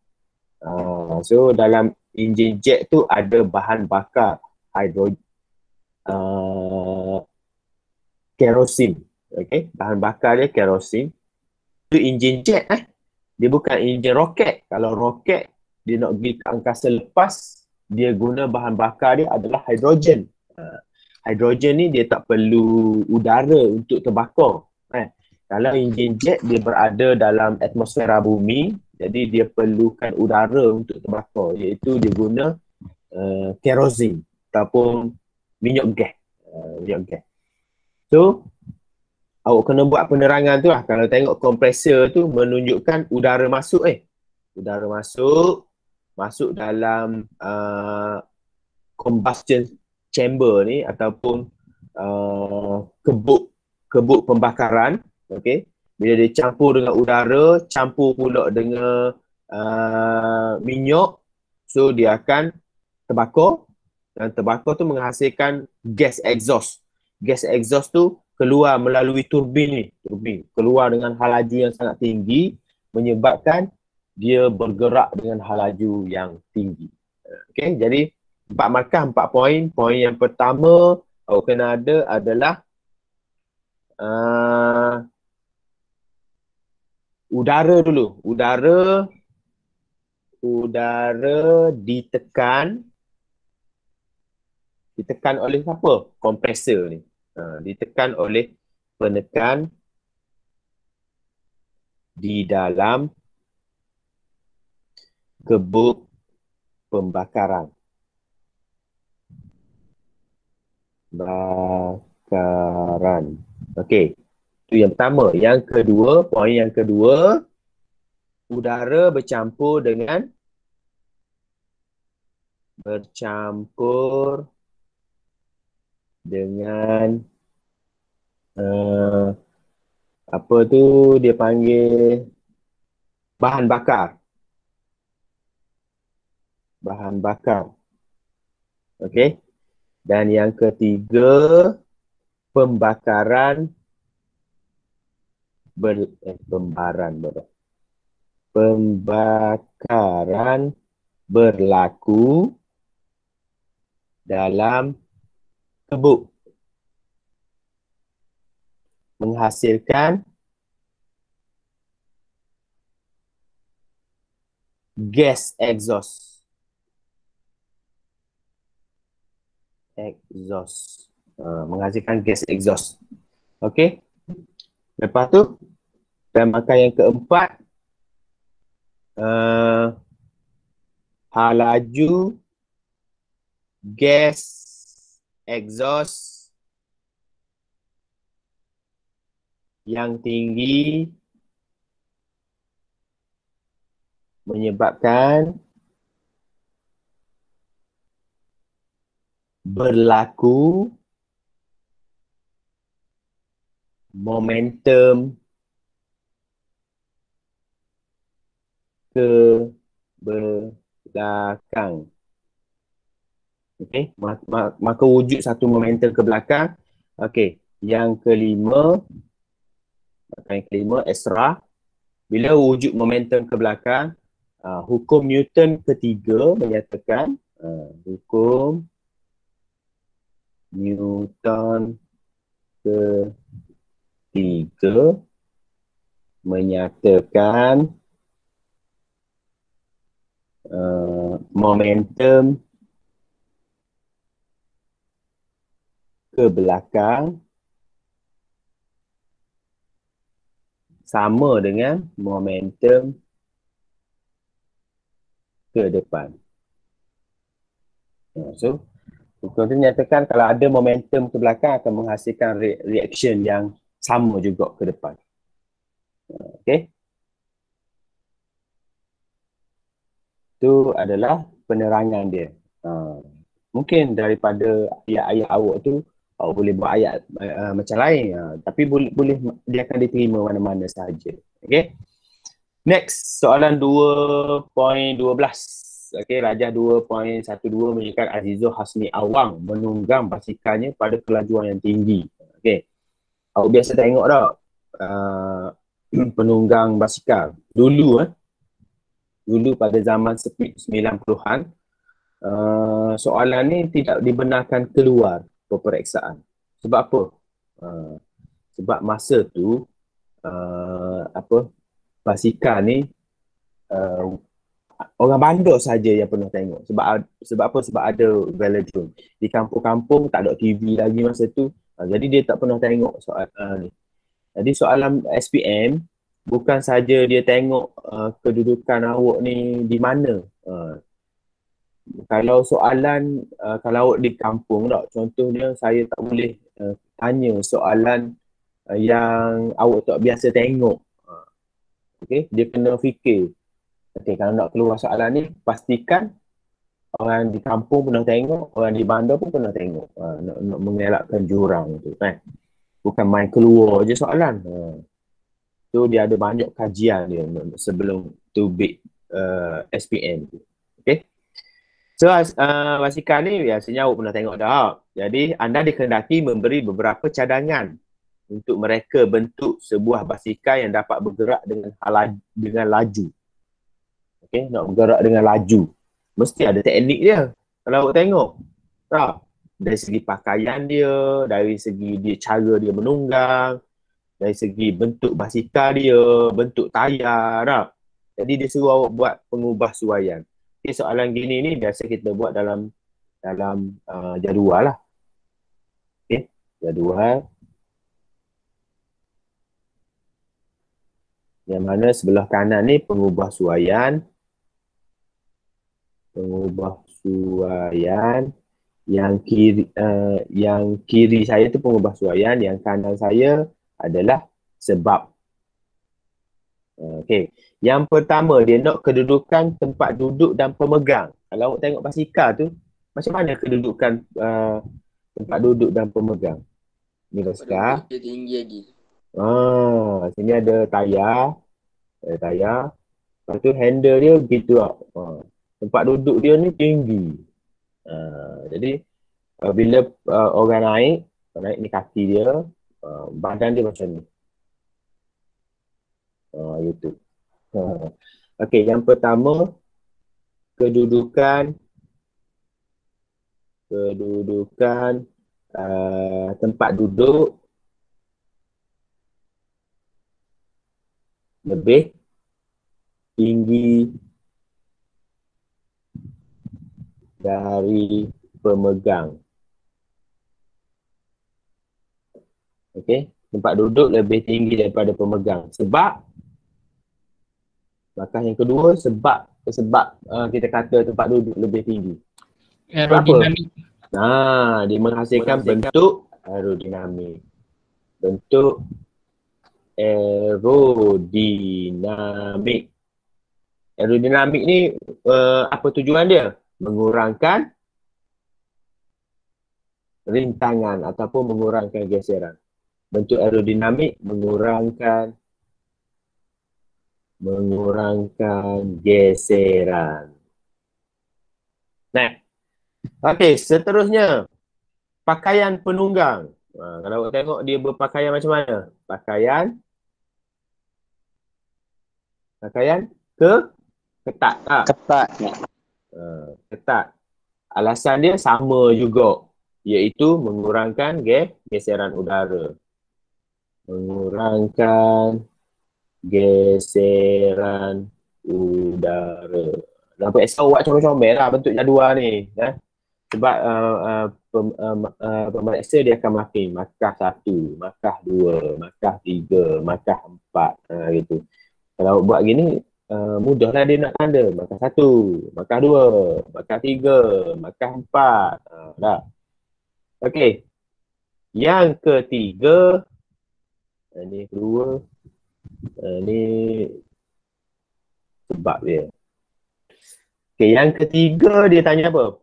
So dalam enjin jet tu ada bahan bakar kerosin. Okay? Bahan bakar dia kerosin. Itu enjin jet dia bukan enjin roket. Kalau roket dia nak pergi ke angkasa lepas, dia guna bahan bakar dia adalah hidrogen. Hidrogen ni dia tak perlu udara untuk terbakar. Kalau enjin jet dia berada dalam atmosfera bumi, jadi dia perlukan udara untuk terbakar, iaitu dia guna kerosin ataupun minyak gas. So awak kena buat penerangan tu lah. Kalau tengok kompresor tu menunjukkan udara masuk udara masuk dalam combustion chamber ni ataupun kebuk pembakaran, okey. Bila dia campur dengan udara, campur pula dengan minyak, so dia akan terbakar, dan terbakar tu menghasilkan gas exhaust. Gas exhaust tu keluar melalui turbin ni, keluar dengan halaju yang sangat tinggi, menyebabkan dia bergerak dengan halaju yang tinggi. Okey, jadi 4 markah, 4 poin. Poin yang pertama awak kena ada adalah udara dulu. Udara ditekan oleh siapa? Kompresor ni. Ditekan oleh penekan di dalam kebuk pembakaran. Okey. Itu yang pertama. Yang kedua, poin yang kedua, udara bercampur dengan apa tu dia panggil bahan bakar. Okey. Dan yang ketiga, pembakaran berlaku dalam kebuk, menghasilkan gas exhaust. Menghasilkan gas exhaust. Okey. Lepas tu, dan markah yang keempat, halaju gas exhaust yang tinggi menyebabkan berlaku momentum ke belakang. Okey, maka wujud satu momentum ke belakang. Okey, yang kelima, extra. Bila wujud momentum ke belakang, hukum Newton ketiga menyatakan, hukum Newton ketiga menyatakan momentum ke belakang sama dengan momentum ke depan. So, hukum itu menyatakan kalau ada momentum ke belakang akan menghasilkan reaction yang sama juga ke depan. Okey. Itu adalah penerangan dia. Mungkin daripada ayat-ayat awak tu, awak boleh buat ayat macam lain. Tapi boleh dia akan diterima mana-mana sahaja. Okey. Next, soalan 2.12. Okey, Rajah 2.12 menyatakan Azizul Hasni Awang menunggang basikalnya pada kelajuan yang tinggi. Okey. Awak biasa tengok tak penunggang basikal dulu pada zaman speed 90-an, soalan ni tidak dibenarkan keluar peperiksaan. Sebab apa? Sebab masa tu basikal ni orang bandar saja yang pernah tengok. Sebab apa? Sebab ada velodrome. Di kampung-kampung tak ada TV lagi masa tu. Jadi dia tak pernah tengok soalan ni. Jadi soalan SPM bukan saja dia tengok kedudukan awak ni di mana. Kalau soalan kalau awak di kampung tak, contohnya saya tak boleh tanya soalan yang awak tak biasa tengok. Okey, dia kena fikir. Okey, kalau nak keluar soalan ni, pastikan Orang di kampung pernah tengok, orang di bandar pun pernah tengok. Nak mengelakkan jurang tu kan. Bukan main keluar je soalan. So dia ada banyak kajian dia sebelum terbit SPM tu. Okay. So basikal ni biasanya awak pernah tengok dah. Jadi anda dikehendaki memberi beberapa cadangan untuk mereka bentuk sebuah basikal yang dapat bergerak dengan laju. Okay, nak bergerak dengan laju. Mesti ada teknik dia. Kalau awak tengok. Tak? Dari segi pakaian dia, dari segi dia cara dia menunggang, dari segi bentuk basikal dia, bentuk tayar. Tak? Jadi dia suruh awak buat pengubah suaian. Okay, soalan gini ni biasa kita buat dalam jadual lah. Okay, jadual. Yang mana sebelah kanan ni pengubah suaian. Pengubah suaian. Yang kiri saya tu pengubah suaian. Yang kanan saya adalah sebab. Okay. Yang pertama, dia nak kedudukan tempat duduk dan pemegang. Kalau awak tengok basikal tu, macam mana kedudukan tempat duduk dan pemegang? Ni basikal. Dia tinggi lagi. Sini ada tayar. Lepas tu handle dia begitu lah. Tempat duduk dia ni tinggi. Jadi bila orang naik ni kaki dia, badan dia macam ni. Itu. Okey, yang pertama kedudukan tempat duduk lebih tinggi dari pemegang. Okey, tempat duduk lebih tinggi daripada pemegang. Sebab langkah yang kedua, sebab kita kata tempat duduk lebih tinggi. Aerodinamik. Dia menghasilkan bentuk aerodinamik. Bentuk aerodinamik. Aerodinamik ni apa tujuan dia? Mengurangkan rintangan ataupun mengurangkan geseran. Bentuk aerodinamik mengurangkan geseran. Nah, okey, seterusnya pakaian penunggang. Kalau awak tengok dia berpakaian macam mana? Pakaian ketat tak? Ketat. Ketat. Alasan dia sama juga, iaitu mengurangkan geseran udara. Mengurangkan geseran udara. Nampak esok awak comel-comel lah bentuk jadual ni. Sebab pemeriksa dia akan marking markah 1, markah 2, markah 3, markah 4 gitu. Kalau buat gini mudahlah dia nak tanda. Markah 1, markah 2, markah 3, markah 4. Dah. Okey. Yang ketiga, ini kedua, ini sebab dia. Okay, yang ketiga dia tanya apa?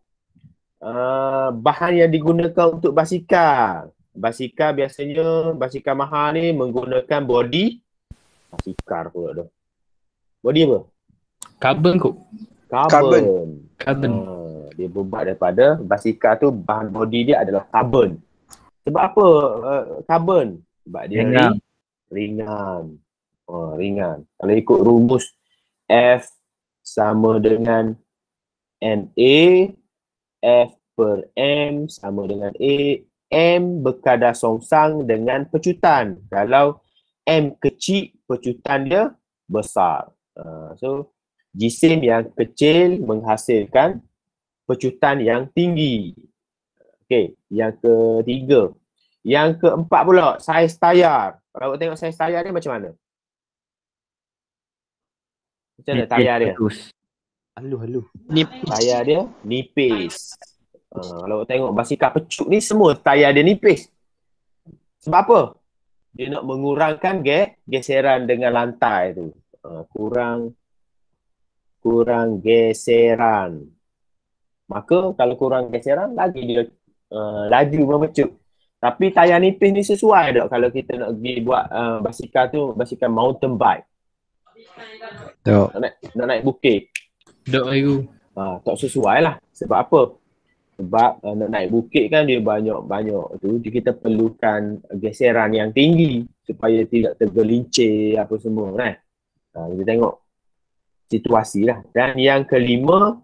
Bahan yang digunakan untuk basikal. Basikal biasanya, basikal mahal ni menggunakan body basikal pula dah. Body apa? Karbon kot. Karbon. Dia berbuat daripada basikal tu, bahan body dia adalah karbon. Sebab apa karbon? Sebab dia ringan. Ringan. Kalau ikut rumus F sama dengan NA, F per M sama dengan A. M berkadar songsang dengan pecutan. Kalau M kecil, pecutan dia besar. So, jisim yang kecil menghasilkan pecutan yang tinggi. Okey, yang ketiga. Yang keempat pula, saiz tayar. Kalau awak tengok saiz tayar dia macam mana? Macam mana tayar dia? Halu. Tayar dia nipis. Kalau awak tengok basikal pecuk ni semua tayar dia nipis. Sebab apa? Dia nak mengurangkan geseran dengan lantai tu. Kurang geseran. Maka kalau kurang geseran, lagi dia laju memecut. Tapi tayar nipis ni sesuai tak kalau kita nak pergi buat basikal tu, basikal mountain bike. Tak. Nak naik bukit. Tak aku. Tak sesuai lah. Sebab apa? Sebab nak naik bukit kan dia banyak-banyak tu. Kita perlukan geseran yang tinggi supaya tidak tergelincir apa semua kan. Kita tengok situasi lah. Dan yang kelima,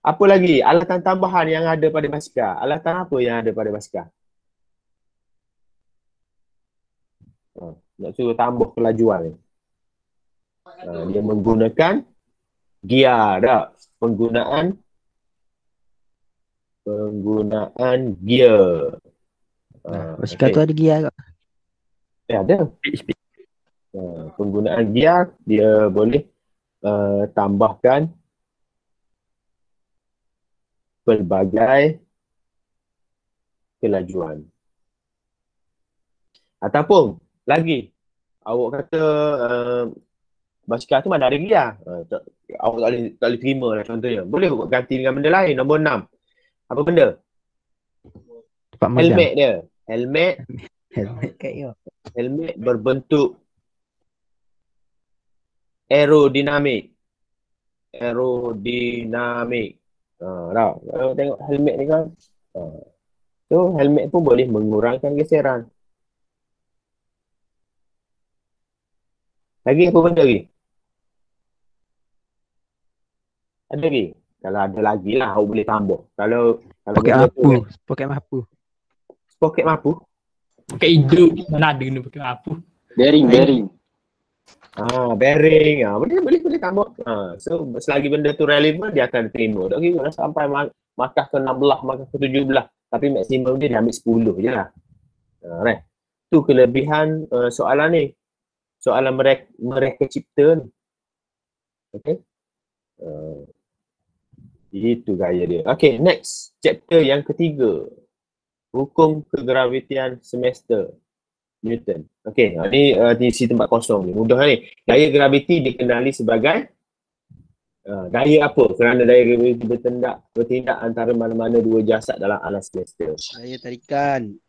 apa lagi? Alatan tambahan yang ada pada basikal. Alatan apa yang ada pada basikal? Nak suruh tambah kelajuan ni. Dia menggunakan gear tak? Penggunaan gear. Basikal tu ada gear tak? Ada. Penggunaan gear, dia boleh tambahkan pelbagai kelajuan. Ataupun lagi, awak kata basikal tu mana ada gear. Awak tak boleh terima lah contohnya. Boleh awak ganti dengan benda lain. Nombor 6. Apa benda? Helmet dia. Helmet kat you. Helmet berbentuk aerodinamik. Tahu. Kalau tengok helmet ni kan. So helmet pun boleh mengurangkan geseran. Lagi apa benda lagi? Ada lagi? Kalau ada lagi lah, awak boleh tambah. Kalau Poket benda tu, mapu. Poket mapu. poket mapu. Pakai hidup. Mana ada kena pakai apa. Bearing. Bearing. Boleh tambah. So selagi benda tu relevan, dia akan terima. Tak kira lah sampai markah ke 16, markah ke 17. Tapi maksimum dia ambil 10 je lah. Right. Tu kelebihan soalan ni. Soalan mereka cipta ni. Okay. Itu gaya dia. Okay, next. Chapter yang ketiga. Hukum kegravitian semester Newton. Okay, ni diisi tempat kosong ni. Mudah ni. Gaya graviti dikenali sebagai gaya apa? Kerana gaya graviti bertindak antara mana-mana dua jasad dalam alam semesta. Daya tarikan.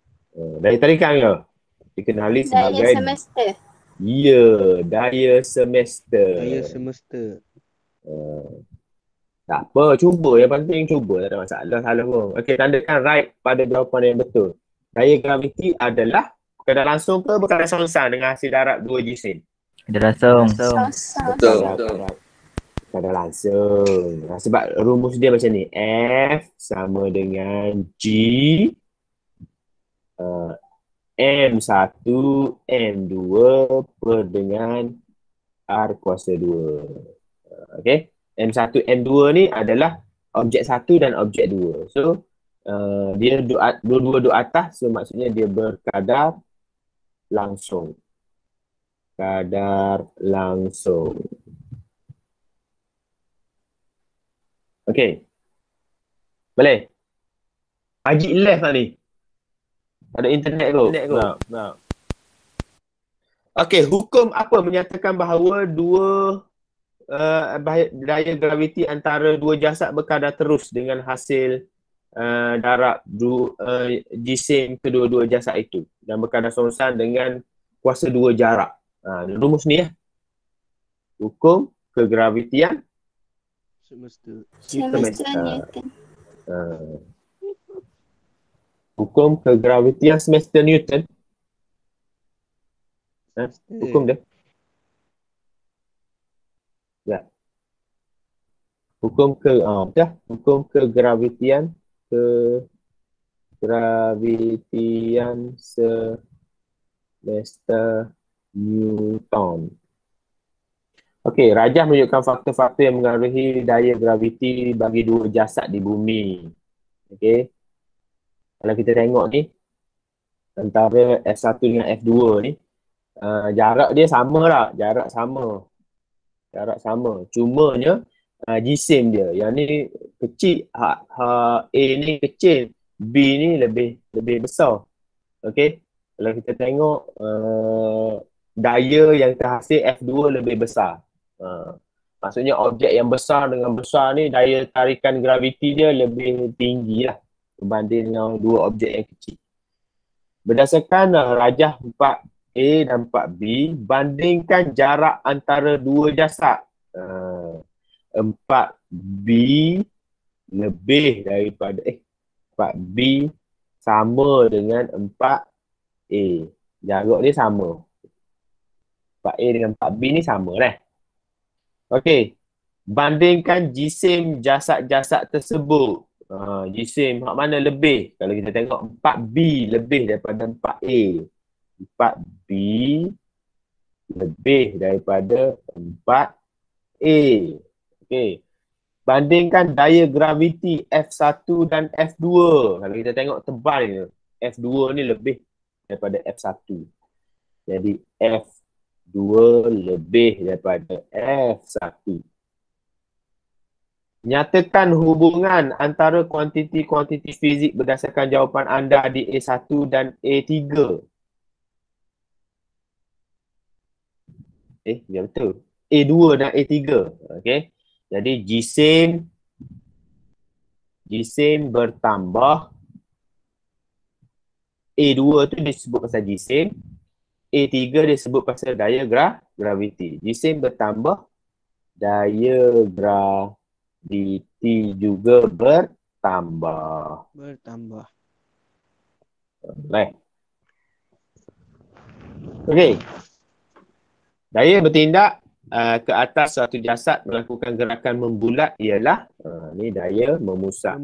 Daya tarikan ke? Dikenali sebagai Daya semester. Ya, daya semester. Daya semesta. Tak apa, cuba. Yang penting cuba. Tak ada masalah. Salah pun. Okey, tandakan right pada jawapan yang betul. Gaya graviti adalah berkadar langsung ke berkadar songsang dengan hasil darab dua jisim? Ada langsung. Betul. Berkadar langsung. Sebab rumus dia macam ni. F sama dengan G M1, M2 per dengan R kuasa 2. Okey. M1, M2 ni adalah objek 1 dan objek 2. So, dia dua-dua duduk atas, so maksudnya dia berkadar langsung. Kadar langsung. Okey. Boleh? Haji left lah ni. Ada internet kot? Tak. Okey, hukum apa menyatakan bahawa daya graviti antara dua jasad berkadar terus dengan hasil darab jisim kedua-dua jasad itu dan berkadar songsang dengan kuasa 2 jarak. Rumus ni ya. Hukum kegravitian Semesta. Newton. Hukum kegravitian semester Newton. Hukum dia. Ya. Hukum hukum kegravitian semester Newton. Okey, Rajah menunjukkan faktor-faktor yang mengaruhi daya graviti bagi dua jasad di bumi. Okey. Kalau kita tengok ni antara F1 dengan F2 ni, jarak dia sama lah, jarak sama. Cumanya jisim dia, yang ni kecil, A ni kecil, B ni lebih besar. Okey. Kalau kita tengok daya yang terhasil F2 lebih besar. Maksudnya objek yang besar dengan besar ni daya tarikan graviti dia lebih tinggi lah berbanding dengan dua objek yang kecil. Berdasarkan rajah 4A dan 4B, bandingkan jarak antara dua jasad. 4B lebih daripada 4B sama dengan 4A. Jarak dia sama. 4A dengan 4B ni sama lah. Okey. Bandingkan jisim jasad-jasad tersebut. Jisim hak mana lebih? Kalau kita tengok 4B lebih daripada 4A. 4B lebih daripada 4A. Okey. Bandingkan daya graviti F1 dan F2. Kalau kita tengok tebalnya, F2 ni lebih daripada F1. Jadi F2 lebih daripada F1. Nyatakan hubungan antara kuantiti-kuantiti fizik berdasarkan jawapan anda di A1 dan A3. Ya betul. A2 dan A3. Okey. Jadi jisim bertambah. A2 tu disebut pasal jisim. A3 disebut pasal daya graviti. Jisim bertambah, daya graviti juga bertambah. Baik. Okey. Daya bertindak ke atas suatu jasad melakukan gerakan membulat ialah ni daya memusat.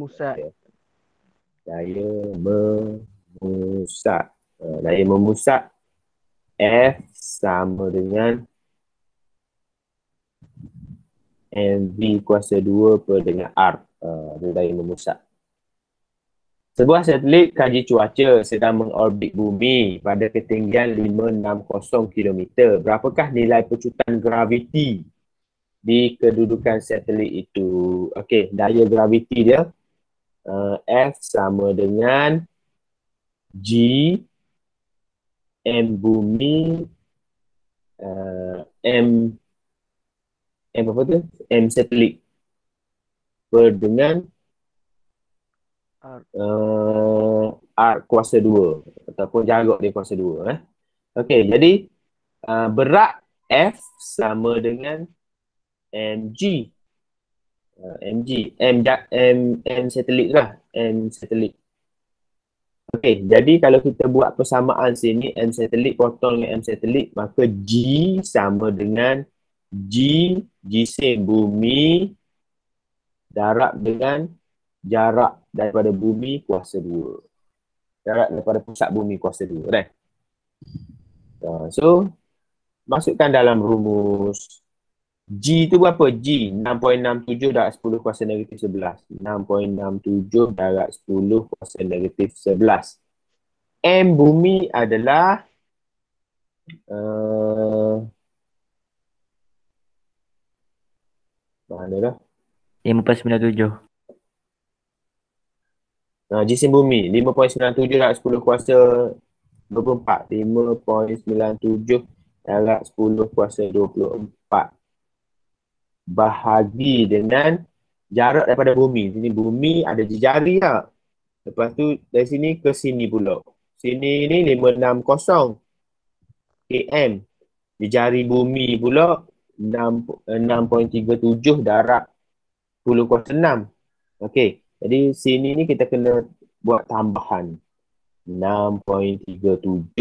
Daya memusat. Daya memusat F sama dengan mv kuasa 2 per dengan R. Dia daya memusat. Sebuah satelit kaji cuaca sedang mengorbit bumi pada ketinggian 560 km. Berapakah nilai pecutan graviti di kedudukan satelit itu? Okey, daya graviti dia F sama dengan G M bumi M apa tu? M satelit per dengan R kuasa 2 ataupun jarak dia kuasa 2. Okey, jadi berat F sama dengan mg. M satelit lah. M satelit. Okey, jadi kalau kita buat persamaan sini M satelit potong dengan M satelit, maka G sama dengan G jisim bumi darab dengan jarak daripada bumi kuasa 2. Jarak daripada pusat bumi kuasa 2 kan? So, masukkan dalam rumus. G tu berapa? G 6.67 darab 10 kuasa negatif 11. 6.67 darab 10 kuasa negatif 11. M bumi adalah mana dah? 5.97. Jisim bumi 5.97 darab 10 kuasa 24. 5.97 darab 10 kuasa 24. Bahagi dengan jarak daripada bumi. Sini bumi ada jari tak? Lepas tu dari sini ke sini pula. Sini ni 560 km. Jari bumi pula 6.37 darab 10 kuasa 6. Okey. Jadi sini ni kita kena buat tambahan. 6.37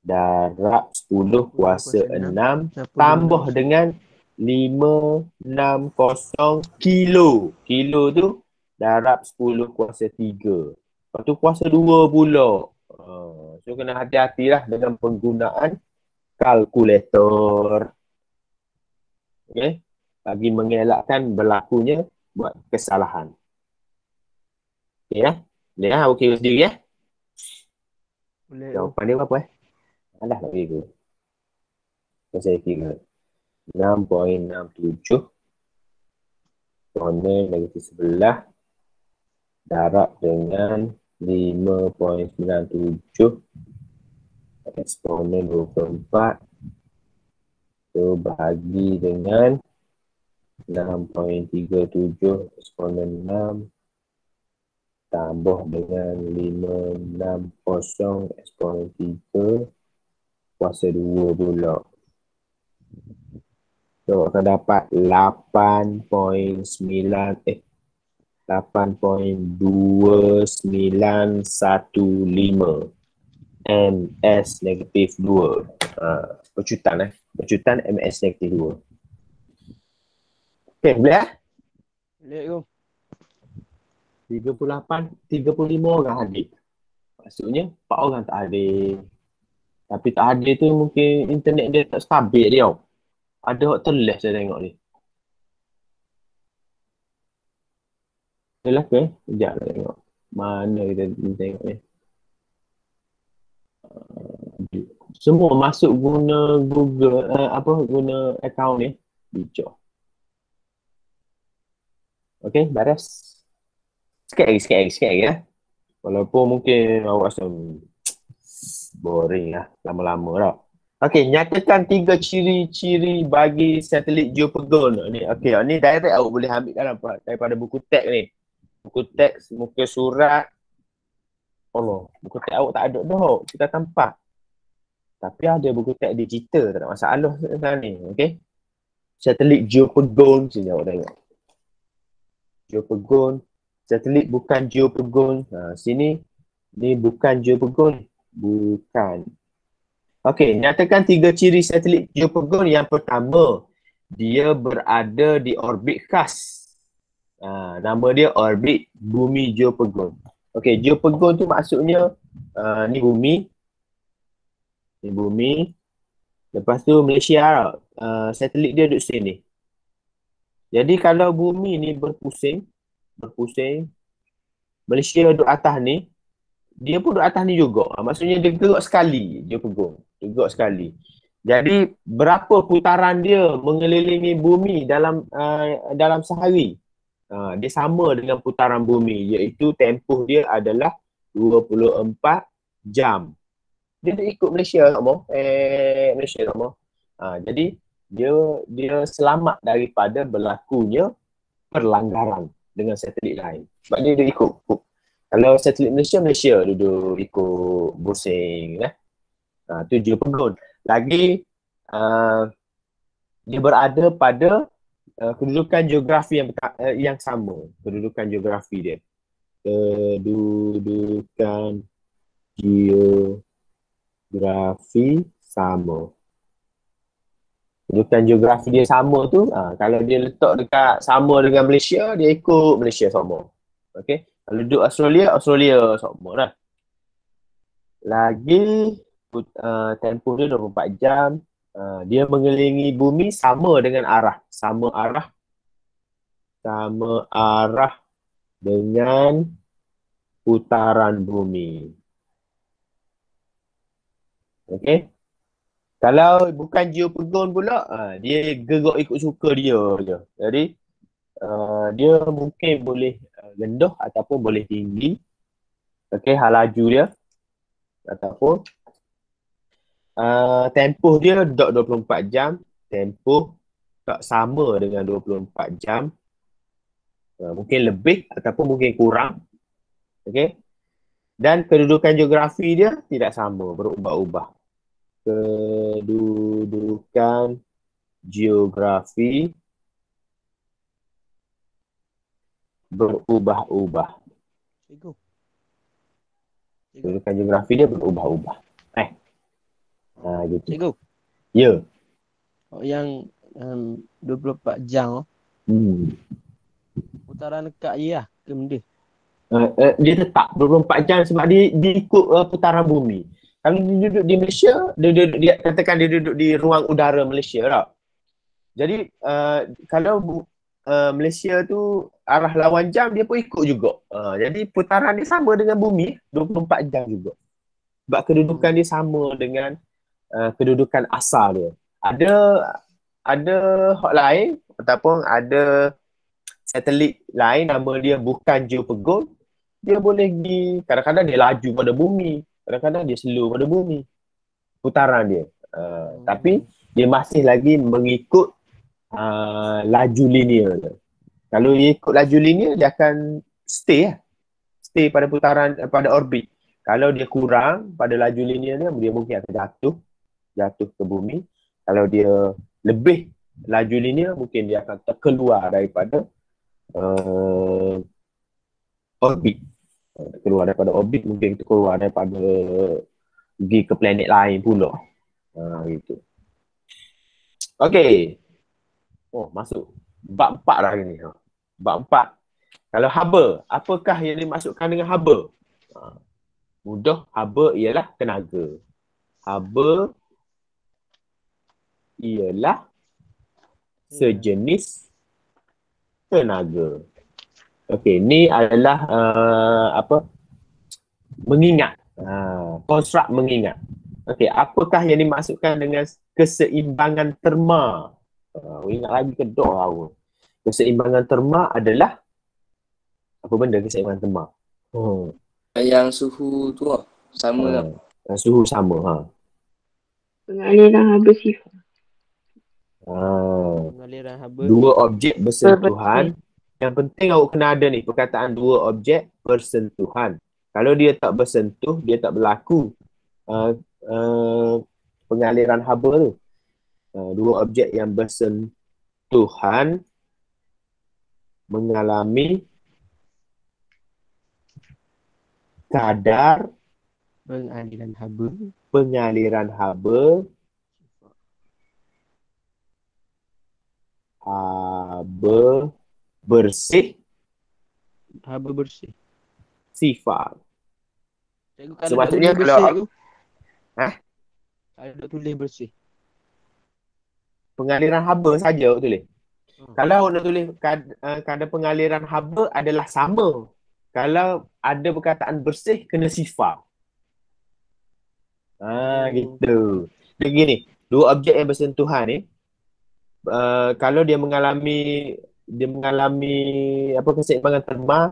darab 10 kuasa 6 tambah dengan 560 kilo. Kilo tu darab 10 kuasa 3. Lepas tu kuasa 2 pula. So kena hati-hatilah dengan penggunaan kalkulator. Okay. Bagi mengelakkan berlakunya buat kesalahan. Okay lah. Boleh lah okey sendiri ya. Jawapan dia berapa Alah tak boleh ke. Saya kira 6.67 eksponen negatif 11 darab dengan 5.97 eksponen 24 tu bagi dengan 6.37 eksponen 6 tambah dengan 560 eksponen 3 kuasa 2 pula. So, akan dapat 8.2915 MS negatif 2. Percutan Percutan MS negatif 2. Okay, boleh lah? Boleh go. 35 orang hadir. Maksudnya 4 orang tak hadir. Tapi tak hadir tu mungkin internet dia tak stabil dia. Ada hot terless saya tengok ni. Yalah ke? Sekejap nak tengok. Mana kita tengok ni. Semua masuk guna Google, guna akaun ni. Bijak. Okay, baras. Sikit lagi ya. Walaupun mungkin awak rasa boring lah, lama-lama lah. Okey, nyatakan 3 ciri-ciri bagi satelit geopegon ni. Okey, ni direct awak boleh ambil daripada buku teks ni. Buku teks, muka surat. Allah, buku teks awak tak ada dah. Kita tampak. Tapi ada buku teks digital, tak ada masalah sekarang ni. Okey. Satelit geopegon sini awak tengok. Geopegon. Satelit bukan geopegon. Sini ni bukan geopegon. Bukan. Okey, nyatakan 3 ciri satelit geopegon. Yang pertama, dia berada di orbit khas. Nama dia orbit bumi geopegon. Okey, geopegon tu maksudnya ni bumi. Ni bumi. Lepas tu Malaysia satelit dia duduk sini. Jadi kalau bumi ni berpusing, Malaysia duduk atas ni, dia pun duduk atas ni juga. Maksudnya dia gerak sekali, geopegon. Gerak sekali. Jadi berapa putaran dia mengelilingi bumi dalam sehari? Dia sama dengan putaran bumi, iaitu tempoh dia adalah 24 jam. Dia dah ikut Malaysia sama. Malaysia sama. Jadi dia selamat daripada berlakunya perlanggaran dengan satelit lain. Sebab dia ikut. Kalau satelit Malaysia duduk ikut busing. Tu geopegon. Lagi dia berada pada kedudukan geografi yang sama. Kedudukan geografi dia. Kedudukan geografi sama. Kedudukan geografi dia sama tu, kalau dia letak dekat sama dengan Malaysia, dia ikut Malaysia sama. Okey. Kalau duduk Australia sama lah. Lagi tempoh dia 24 jam. Dia mengelilingi bumi sama dengan arah. Sama arah dengan putaran bumi. Okey. Kalau bukan geopegon pula, dia gerak ikut suka dia je. Jadi, dia mungkin boleh rendah ataupun boleh tinggi. Okey, hal laju dia. Ataupun tempoh dia dok 24 jam. Tempoh tak sama dengan 24 jam. Mungkin lebih ataupun mungkin kurang. Okey. Dan kedudukan geografi dia tidak sama, berubah-ubah. Kedudukan geografi berubah-ubah. Kedudukan geografi dia berubah-ubah. Gitu. Cikgu. Ya. Yang 24 jam putaran dekat je lah ke benda? Dia tetap 24 jam sebab dia ikut putaran bumi. Kalau dia duduk di Malaysia, dia katakan dia duduk di ruang udara Malaysia lah. Jadi kalau Malaysia tu arah lawan jam, dia pun ikut juga. Jadi putaran dia sama dengan bumi 24 jam juga. Sebab kedudukan dia sama dengan kedudukan asal dia. Ada hot lain ataupun ada satelit lain nama dia bukan geopegon. Dia boleh kadang-kadang dia laju pada bumi. Kadang-kadang dia slow pada bumi putaran dia. Tapi dia masih lagi mengikut laju linear tu. Kalau dia ikut laju linear, dia akan stay lah. Stay pada putaran, pada orbit. Kalau dia kurang pada laju linear dia mungkin akan jatuh ke bumi. Kalau dia lebih laju linear, mungkin dia akan terkeluar daripada orbit. Keluar daripada orbit, mungkin kita keluar daripada pergi ke planet lain pula. Gitu. Okey. Oh, masuk bab 4 dah ni. Bab 4. Kalau haba, apakah yang dimaksudkan dengan haba? Mudah, haba ialah tenaga. Haba ialah sejenis tenaga. Okey, ni adalah mengingat. Konstruk mengingat. Okey, apakah yang dimaksudkan dengan keseimbangan terma? Ingat lagi ke doa. Keseimbangan terma adalah apa benda keseimbangan terma? Yang suhu tu lah. Sama lah. Suhu sama. Pengaliran haba sifar. Pengaliran haba. Dua objek bersentuhan. Yang penting awak kena ada ni perkataan dua objek bersentuhan. Kalau dia tak bersentuh, dia tak berlaku pengaliran haba tu. Dua objek yang bersentuhan mengalami kadar pengaliran haba bersih sifar. Sepatutnya kalau Kalau duk tulis bersih. Pengaliran haba saja awak tulis. Kalau awak nak tulis kadar pengaliran haba adalah sama. Kalau ada perkataan bersih, kena sifar. Gitu. Jadi gini, dua objek yang bersentuhan ni, kalau dia mengalami keseimbangan terma,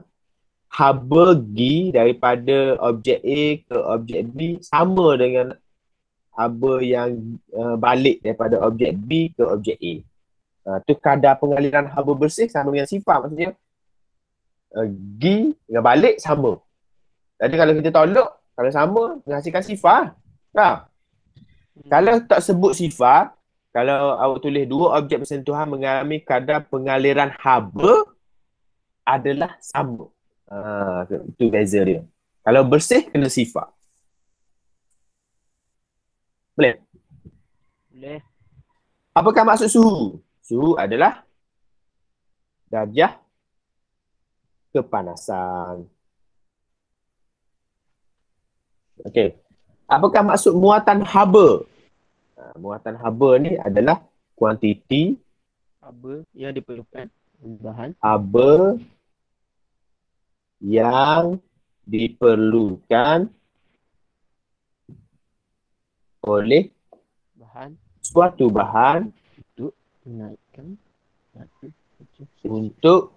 haba G daripada objek A ke objek B sama dengan haba yang balik daripada objek B ke objek A. Tu kadar pengaliran haba bersih sama dengan sifar. Maksudnya G dengan balik sama. Jadi kalau kita tolak, kalau sama, menghasilkan sifar. Kalau tak sebut sifar, kalau awak tulis dua objek bersentuhan mengalami kadar pengaliran haba adalah sama. Itu beza dia. Kalau bersih, kena sifar. Boleh? Boleh. Apakah maksud suhu? Suhu adalah darjah kepanasan. Okey. Apakah maksud muatan haba? Muatan haba ni adalah kuantiti Haba yang diperlukan bahan. Haba yang diperlukan oleh suatu bahan untuk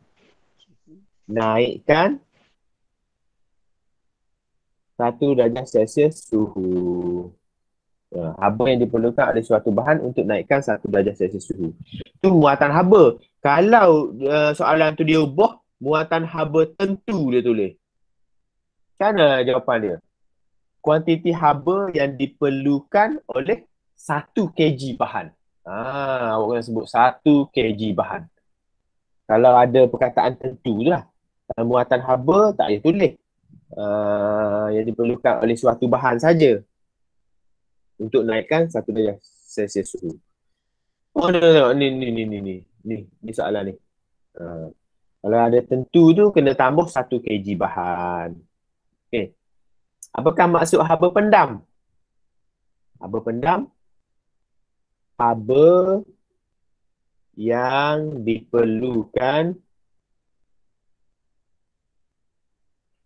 naikkan 1 darjah Celsius suhu. Haba yang diperlukan oleh suatu bahan untuk naikkan 1 darjah Celsius suhu. Itu muatan haba. Kalau soalan tu dia ubah, muatan haba tentu dia tulis. Macam mana jawapan dia? Kuantiti haba yang diperlukan oleh 1 kg bahan. Awak kena sebut 1 kg bahan. Kalau ada perkataan tentu tu lah. Muatan haba tak payah tulis. Yang diperlukan oleh suatu bahan saja untuk naikkan 1 darjah Celsius suhu. Ni soalan ni. Kalau ada tentu tu kena tambah 1 kg bahan. Okey. Apakah maksud haba pendam? Haba pendam, haba yang diperlukan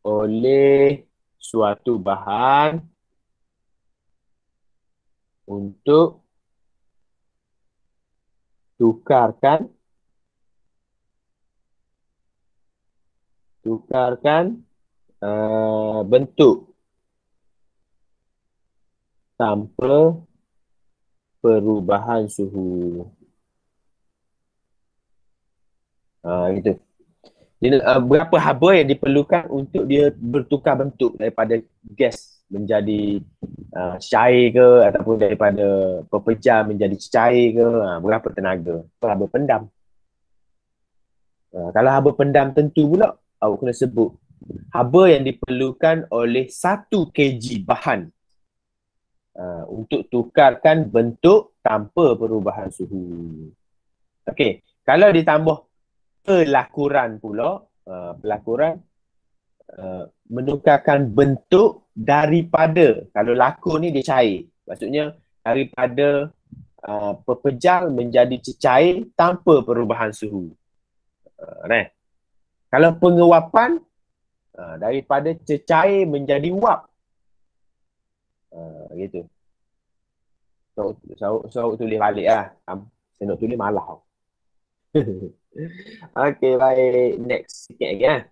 oleh suatu bahan untuk tukarkan bentuk tanpa perubahan suhu. Gitu. Berapa haba yang diperlukan untuk dia bertukar bentuk daripada gas menjadi cair ke, ataupun daripada pepejal menjadi cair ke, berapa tenaga. Haba pendam. Kalau haba pendam tentu pula, awak kena sebut haba yang diperlukan oleh 1 kg bahan untuk tukarkan bentuk tanpa perubahan suhu. Okey, kalau ditambah pelakuran pula, pelakuran menukarkan bentuk daripada, kalau lakur ni dia cair, maksudnya daripada pepejal menjadi cecair tanpa perubahan suhu. Kalau penguapan, daripada cecair menjadi uap. Gitu. So tulis balik lah. Saya nak tulis malah. Okay, baik. Next sikit lagi lah.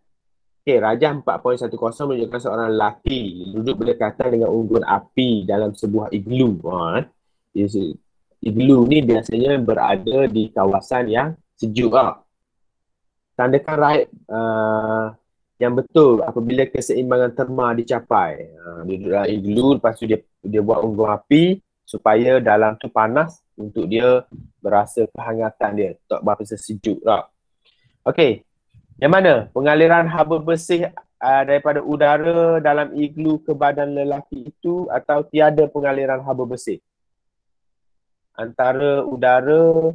Okay, Rajah 4.10 menunjukkan seorang lelaki duduk berdekatan dengan unggun api dalam sebuah iglu. Iglu ni biasanya berada di kawasan yang sejuk. Tandakan right yang betul apabila keseimbangan terma dicapai. Dia duduk dalam iglu, lepas tu dia buat unggun api supaya dalam tu panas untuk dia berasa kehangatan dia, tak berapa sejuk tak. Okey, yang mana pengaliran haba bersih daripada udara dalam iglu ke badan lelaki itu, atau tiada pengaliran haba bersih antara udara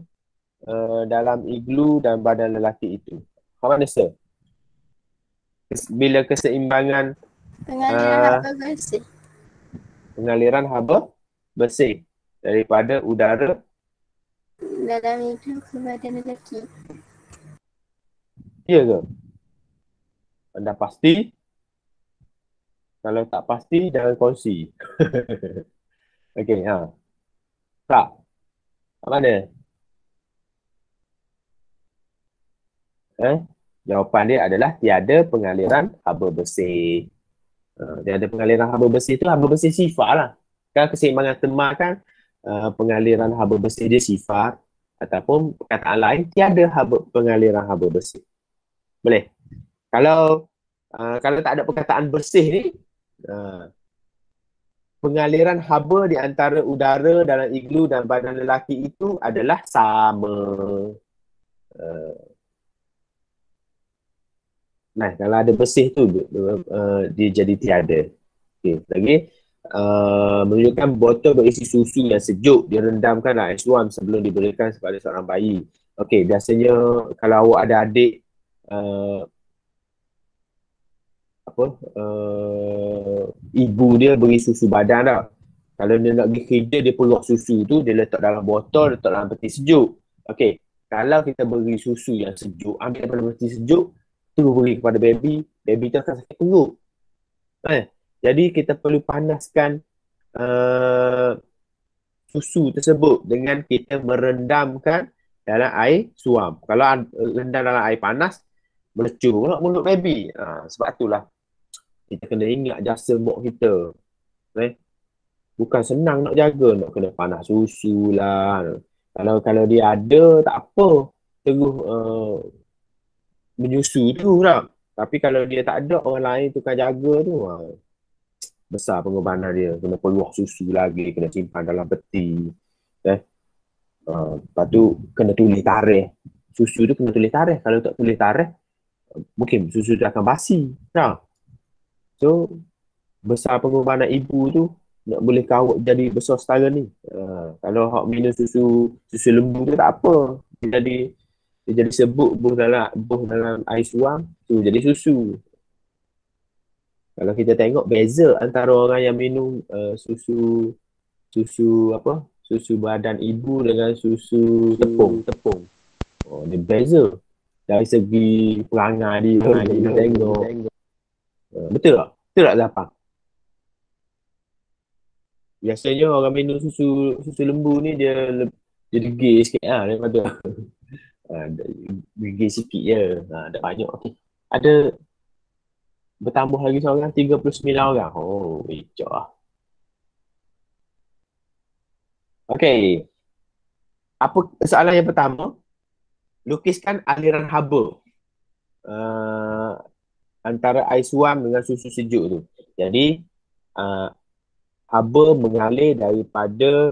dalam iglu dan badan lelaki itu? Apa mana sir? Bila keseimbangan Pengaliran haba bersih pengaliran haba bersih daripada udara dalam iglu ke badan lelaki. Ya ke? Anda pasti? Kalau tak pasti, jangan kongsi. Okey, tak? Kat mana? Jawapan dia adalah tiada pengaliran haba bersih. Tiada pengaliran haba bersih tu, haba bersih sifar lah. Kan keseimbangan terma kan, pengaliran haba bersih dia sifar, ataupun perkataan lain tiada pengaliran haba bersih. Boleh? Kalau tak ada perkataan bersih ni, pengaliran haba di antara udara dalam iglu dan badan lelaki itu adalah sama. Nah, kalau ada bersih tu dia jadi tiada. Okey, lagi menunjukkan botol berisi susu yang sejuk direndamkan dalam ais suam sebelum diberikan kepada seorang bayi. Okey, biasanya kalau awak ada adik ibu dia beri susu badan tak. Kalau dia nak pergi kerja, dia peluang susu tu, dia letak dalam botol, letak dalam peti sejuk. Okey, kalau kita beri susu yang sejuk, ambil daripada peti sejuk, tu beri kepada baby tu akan sakit perut. Jadi kita perlu panaskan susu tersebut dengan kita merendamkan dalam air suam. Kalau rendam dalam air panas, melecur pula mulut baby. Sebab itulah kita kena ingat jasa mak kita. Bukan senang nak jaga, nak kena panas susu lah. Kalau dia ada, tak apa. Terus menyusu tu lah. Tapi kalau dia tak ada, orang lain tukar jaga tu, besar pengorbanan dia. Kena peluah susu lagi, kena simpan dalam peti. Lepas tu kena tulis tarikh. Susu tu kena tulis tarikh. Kalau tak tulis tarikh, mungkin susu tu akan basi. So, besar pengorbanan ibu tu nak boleh kawat jadi besar setara ni. Kalau hak minum susu lembu tu tak apa. Dia jadi sebut buh dalam air suam tu jadi susu. Kalau kita tengok beza antara orang yang minum susu badan ibu dengan susu tepung. Dia beza dari segi perangai dia tengok. Betul tak? Betul tak Zapang? Biasanya orang minum susu lembu ni dia degil sikit daripada gigit sikit je. Ada banyak. Okay. Ada bertambah lagi seorang, 39 orang. Oh, ecok lah. Okay. Apa soalan yang pertama? lukiskan aliran haba antara air suam dengan susu sejuk tu. Jadi haba mengalir daripada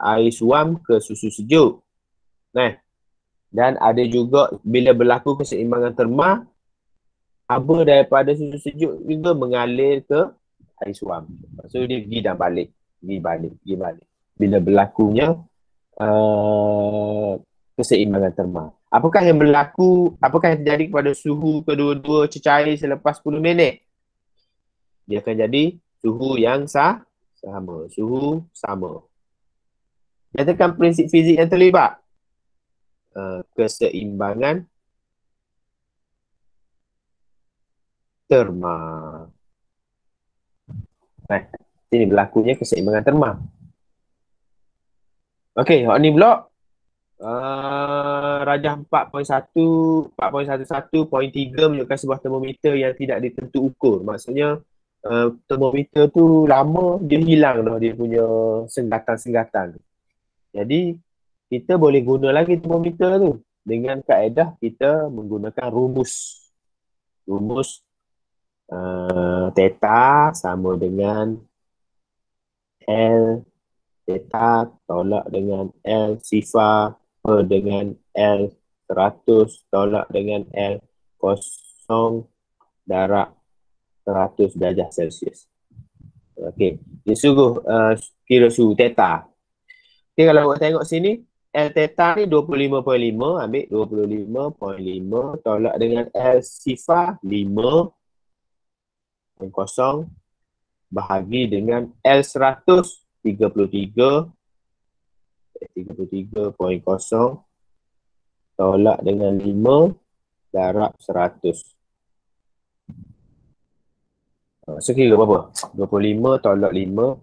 air suam ke susu sejuk. Nah, dan ada juga bila berlaku keseimbangan terma, haba daripada susu sejuk juga mengalir ke air suam. So dia pergi dan balik, pergi balik. Bila berlakunya keseimbangan terma. Apakah yang terjadi kepada suhu kedua-dua cecair selepas 10 minit? Dia akan jadi suhu yang sama. Suhu sama. Nyatakan prinsip fizik yang terlibat. Keseimbangan terma. Nah, sini berlakunya keseimbangan terma. Okey, hak ni pula rajah 4.11.3 menunjukkan sebuah termometer yang tidak ditentu ukur. Maksudnya termometer tu lama dia hilang dah dia punya senggatan-senggatan. Jadi kita boleh guna lagi termometer tu dengan kaedah kita menggunakan rumus. Rumus theta sama dengan L theta tolak dengan L sifar per dengan L 100 tolak dengan L kosong darab 100 darjah Celsius. Okey, dia suruh kira suhu theta. Okey, kalau awak tengok sini L theta ni 25.5, ambil 25.5 tolak dengan L sifar 5 kosong bahagi dengan L 100 33.0 tolak dengan 5 darab 100. So kira berapa? 25 tolak 5,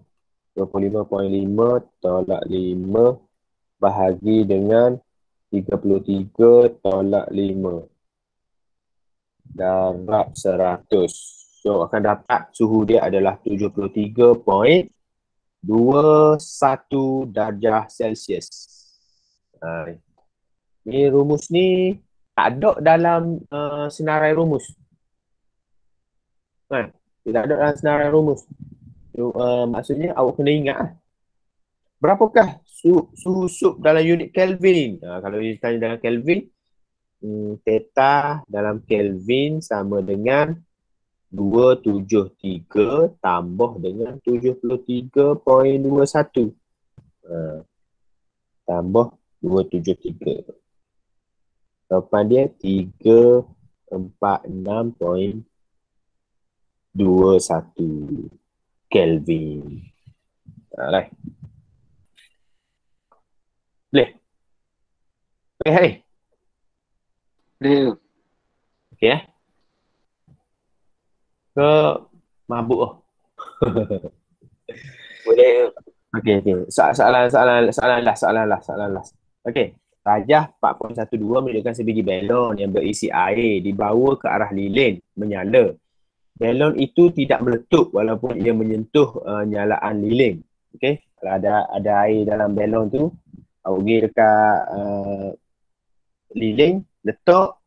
25.5 tolak 5 bahagi dengan 33 tolak 5 darab 100. So akan dapat suhu dia adalah 73.21 darjah Celsius. Ni rumus ni tak ada dalam senarai rumus. Tidak ada dalam senarai rumus. So, maksudnya awak kena ingat berapakah suhu sup dalam unit Kelvin. Kalau dia tanya dalam Kelvin, theta dalam Kelvin sama dengan 273 tambah dengan 73.21. Tambah 273. Jawapan dia 346.21 Kelvin. Alright. Boleh? Boleh hari? Boleh. Okey ke mabuk oh. Boleh. Okey. Soalan last. Okey. Rajah 4.12 menunjukkan sebiji balon yang berisi air dibawa ke arah lilin menyala. Balon itu tidak meletup walaupun ia menyentuh nyalaan lilin. Okey. Kalau ada air dalam balon tu, awak pergi dekat lilin, letak,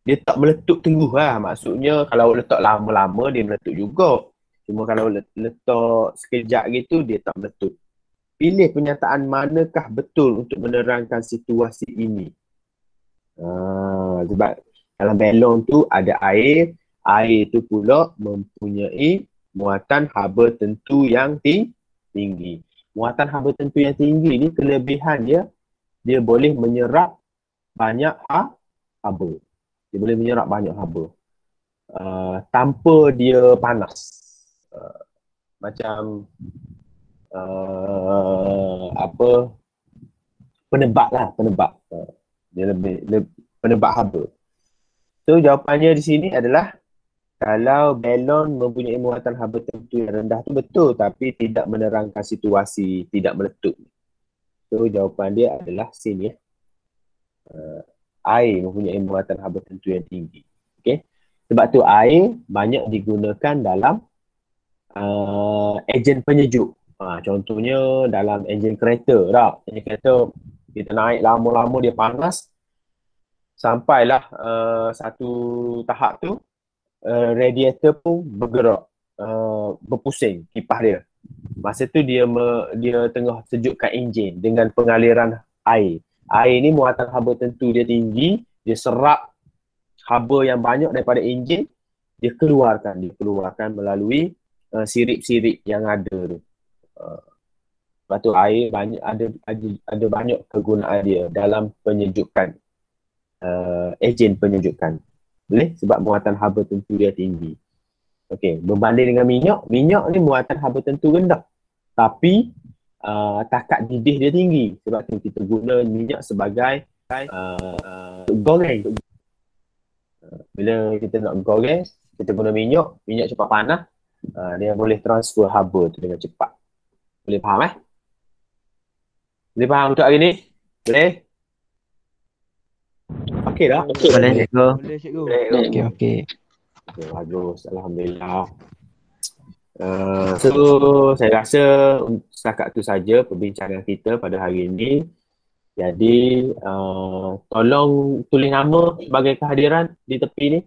dia tak meletup tengguh lah. Maksudnya kalau letak lama-lama dia meletup juga. Cuma kalau letak sekejap gitu dia tak meletup. Pilih pernyataan manakah betul untuk menerangkan situasi ini. Sebab dalam balon tu ada air. Air tu pula mempunyai muatan haba tentu yang tinggi. Muatan haba tentu yang tinggi ni kelebihan dia boleh menyerap banyak haba. Dia boleh menyerap banyak haba tanpa dia panas. Macam penebak. Dia lebih penebak haba. So jawapannya di sini adalah kalau balon mempunyai muatan haba tentu yang rendah tu betul, tapi tidak menerangkan situasi tidak meletup. So jawapan dia adalah sini air mempunyai muatan haba tentu yang tinggi. Okey. Sebab tu air banyak digunakan dalam ejen penyejuk. Contohnya dalam enjin kereta tak? Enjin kereta Kita naik lama-lama dia panas. Sampailah satu tahap tu radiator pun bergerak, berpusing kipas dia. Masa tu dia tengah sejukkan enjin dengan pengaliran air. Air ni muatan haba tentu dia tinggi, dia serap haba yang banyak daripada enjin, dia keluarkan melalui sirip-sirip yang ada tu. Lepas tu air banyak ada banyak kegunaan dia dalam penyejukan, ejen penyejukan. Boleh? Sebab muatan haba tentu dia tinggi. Okey, berbanding dengan minyak ni muatan haba tentu rendah. Tapi takat didih dia tinggi. Sebab tu kita guna minyak sebagai goreng. Bila kita nak goreng, kita guna minyak cepat panas, dia boleh transfer haba tu dengan cepat. Boleh faham Boleh faham untuk hari ni? Boleh? Okey dah? Boleh cikgu. Boleh cikgu. Okey, okey. Okay, bagus, alhamdulillah. So saya rasa setakat tu saja perbincangan kita pada hari ini. Jadi tolong tulis nama sebagai kehadiran di tepi ni.